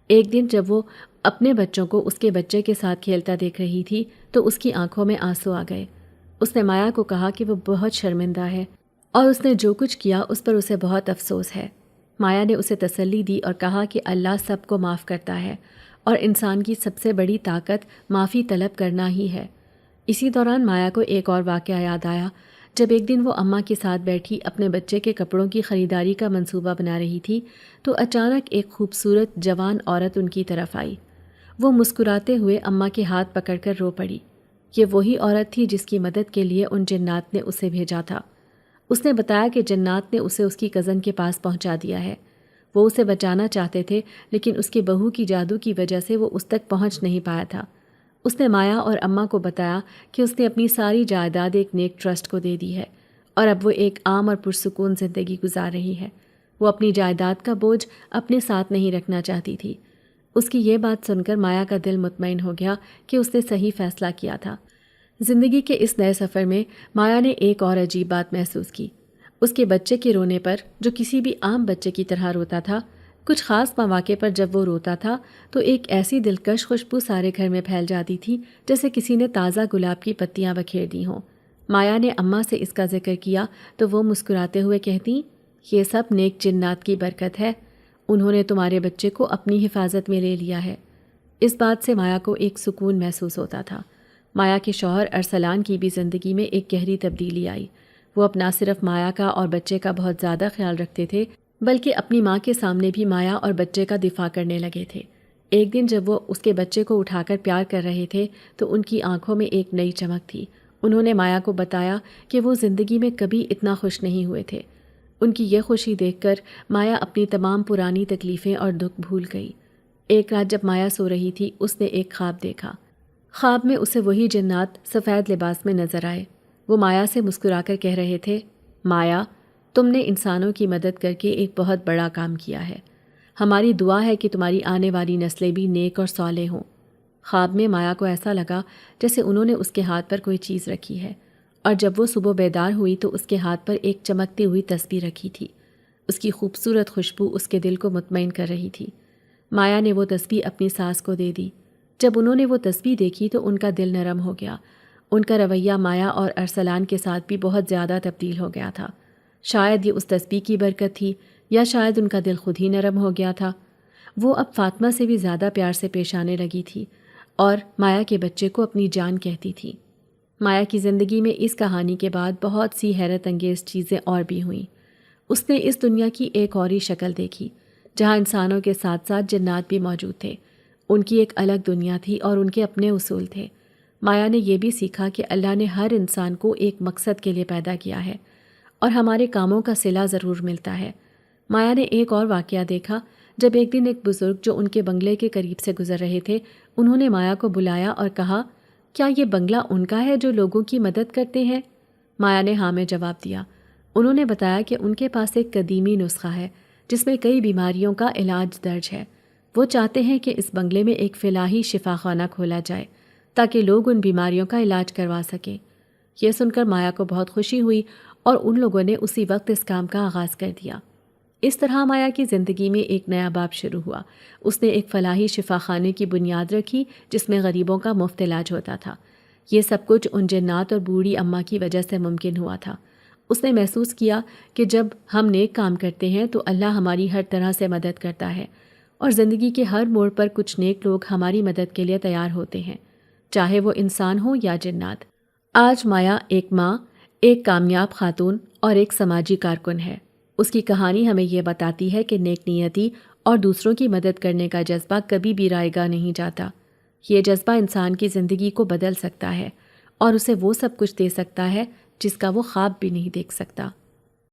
[SPEAKER 1] ایک دن جب وہ اپنے بچوں کو اس کے بچے کے ساتھ کھیلتا دیکھ رہی تھی تو اس کی آنکھوں میں آنسو آ گئے۔ اس نے مایا کو کہا کہ وہ بہت شرمندہ ہے اور اس نے جو کچھ کیا اس پر اسے بہت افسوس ہے۔ مایا نے اسے تسلی دی اور کہا کہ اللہ سب کو معاف کرتا ہے اور انسان کی سب سے بڑی طاقت معافی طلب کرنا ہی ہے۔ اسی دوران مایا کو ایک اور واقعہ یاد آیا۔ جب ایک دن وہ اماں کے ساتھ بیٹھی اپنے بچے کے کپڑوں کی خریداری کا منصوبہ بنا رہی تھی تو اچانک ایک خوبصورت جوان عورت ان کی طرف آئی۔ وہ مسکراتے ہوئے اماں کے ہاتھ پکڑ کر رو پڑی۔ یہ وہی عورت تھی جس کی مدد کے لیے ان جنات نے اسے بھیجا تھا۔ اس نے بتایا کہ جنات نے اسے اس کی کزن کے پاس پہنچا دیا ہے۔ وہ اسے بچانا چاہتے تھے لیکن اس کے بہو کی جادو کی وجہ سے وہ اس تک پہنچ نہیں پایا تھا۔ اس نے مایا اور اماں کو بتایا کہ اس نے اپنی ساری جائیداد ایک نیک ٹرسٹ کو دے دی ہے اور اب وہ ایک عام اور پرسکون زندگی گزار رہی ہے۔ وہ اپنی جائیداد کا بوجھ اپنے ساتھ نہیں رکھنا چاہتی تھی۔ اس کی یہ بات سن کر مایا کا دل مطمئن ہو گیا کہ اس نے صحیح فیصلہ کیا تھا۔ زندگی کے اس نئے سفر میں مایا نے ایک اور عجیب بات محسوس کی۔ اس کے بچے کے رونے پر، جو کسی بھی عام بچے کی طرح روتا تھا، کچھ خاص مواقع پر جب وہ روتا تھا تو ایک ایسی دلکش خوشبو سارے گھر میں پھیل جاتی تھی جیسے کسی نے تازہ گلاب کی پتیاں بکھیر دی ہوں۔ مایا نے اماں سے اس کا ذکر کیا تو وہ مسکراتے ہوئے کہتی، یہ سب نیک جنات کی برکت ہے، انہوں نے تمہارے بچے کو اپنی حفاظت میں لے لیا ہے۔ اس بات سے مایا کو ایک سکون محسوس ہوتا تھا۔ مایا کے شوہر ارسلان کی بھی زندگی میں ایک گہری تبدیلی آئی۔ وہ اب نہ صرف مایا کا اور بچے کا بہت زیادہ خیال رکھتے تھے بلکہ اپنی ماں کے سامنے بھی مایا اور بچے کا دفاع کرنے لگے تھے۔ ایک دن جب وہ اس کے بچے کو اٹھا کر پیار کر رہے تھے تو ان کی آنکھوں میں ایک نئی چمک تھی۔ انہوں نے مایا کو بتایا کہ وہ زندگی میں کبھی اتنا خوش نہیں ہوئے تھے۔ ان کی یہ خوشی دیکھ کر مایا اپنی تمام پرانی تکلیفیں اور دکھ بھول گئی۔ ایک رات جب مایا سو رہی تھی اس نے ایک خواب دیکھا۔ خواب میں اسے وہی جنات سفید لباس میں نظر آئے۔ وہ مایا سے مسکرا کر کہہ رہے تھے، مایا، تم نے انسانوں کی مدد کر کے ایک بہت بڑا کام کیا ہے۔ ہماری دعا ہے کہ تمہاری آنے والی نسلیں بھی نیک اور صالح ہوں۔ خواب میں مایا کو ایسا لگا جیسے انہوں نے اس کے ہاتھ پر کوئی چیز رکھی ہے، اور جب وہ صبح بیدار ہوئی تو اس کے ہاتھ پر ایک چمکتی ہوئی تسبیح رکھی تھی۔ اس کی خوبصورت خوشبو اس کے دل کو مطمئن کر رہی تھی۔ مایا نے وہ تسبیح اپنی ساس کو دے دی۔ جب انہوں نے وہ تسبیح دیکھی تو ان کا دل نرم ہو گیا۔ ان کا رویہ مایا اور ارسلان کے ساتھ بھی بہت زیادہ تبدیل ہو گیا تھا۔ شاید یہ اس تسبیح کی برکت تھی یا شاید ان کا دل خود ہی نرم ہو گیا تھا۔ وہ اب فاطمہ سے بھی زیادہ پیار سے پیش آنے لگی تھی اور مایا کے بچے کو اپنی جان کہتی تھی۔ مایا کی زندگی میں اس کہانی کے بعد بہت سی حیرت انگیز چیزیں اور بھی ہوئیں۔ اس نے اس دنیا کی ایک اور ہی شکل دیکھی جہاں انسانوں کے ساتھ ساتھ جنات بھی موجود تھے۔ ان کی ایک الگ دنیا تھی اور ان کے اپنے اصول تھے۔ مایا نے یہ بھی سیکھا کہ اللہ نے ہر انسان کو ایک مقصد کے لیے پیدا کیا ہے اور ہمارے کاموں کا صلہ ضرور ملتا ہے۔ مایا نے ایک اور واقعہ دیکھا جب ایک دن ایک بزرگ جو ان کے بنگلے کے قریب سے گزر رہے تھے، انہوں نے مایا کو بلایا اور کہا، کیا یہ بنگلہ ان کا ہے جو لوگوں کی مدد کرتے ہیں؟ مایا نے ہاں میں جواب دیا۔ انہوں نے بتایا کہ ان کے پاس ایک قدیمی نسخہ ہے جس میں کئی بیماریوں کا علاج درج ہے۔ وہ چاہتے ہیں کہ اس بنگلے میں ایک فلاحی شفا خانہ کھولا جائے تاکہ لوگ ان بیماریوں کا علاج کروا سکیں۔ یہ سن کر مایا کو بہت خوشی ہوئی اور ان لوگوں نے اسی وقت اس کام کا آغاز کر دیا۔ اس طرح مایا کی زندگی میں ایک نیا باب شروع ہوا۔ اس نے ایک فلاحی شفا خانے کی بنیاد رکھی جس میں غریبوں کا مفت علاج ہوتا تھا۔ یہ سب کچھ ان جنات اور بوڑھی اماں کی وجہ سے ممکن ہوا تھا۔ اس نے محسوس کیا کہ جب ہم نیک کام کرتے ہیں تو اللہ ہماری ہر طرح سے مدد کرتا ہے اور زندگی کے ہر موڑ پر کچھ نیک لوگ ہماری مدد کے لیے تیار ہوتے ہیں، چاہے وہ انسان ہو یا جنات۔ آج مایا ایک ماں، ایک کامیاب خاتون اور ایک سماجی کارکن ہے۔ اس کی کہانی ہمیں یہ بتاتی ہے کہ نیک نیتی اور دوسروں کی مدد کرنے کا جذبہ کبھی بھی رائے گاہ نہیں جاتا۔ یہ جذبہ انسان کی زندگی کو بدل سکتا ہے اور اسے وہ سب کچھ دے سکتا ہے جس کا وہ خواب بھی نہیں دیکھ سکتا۔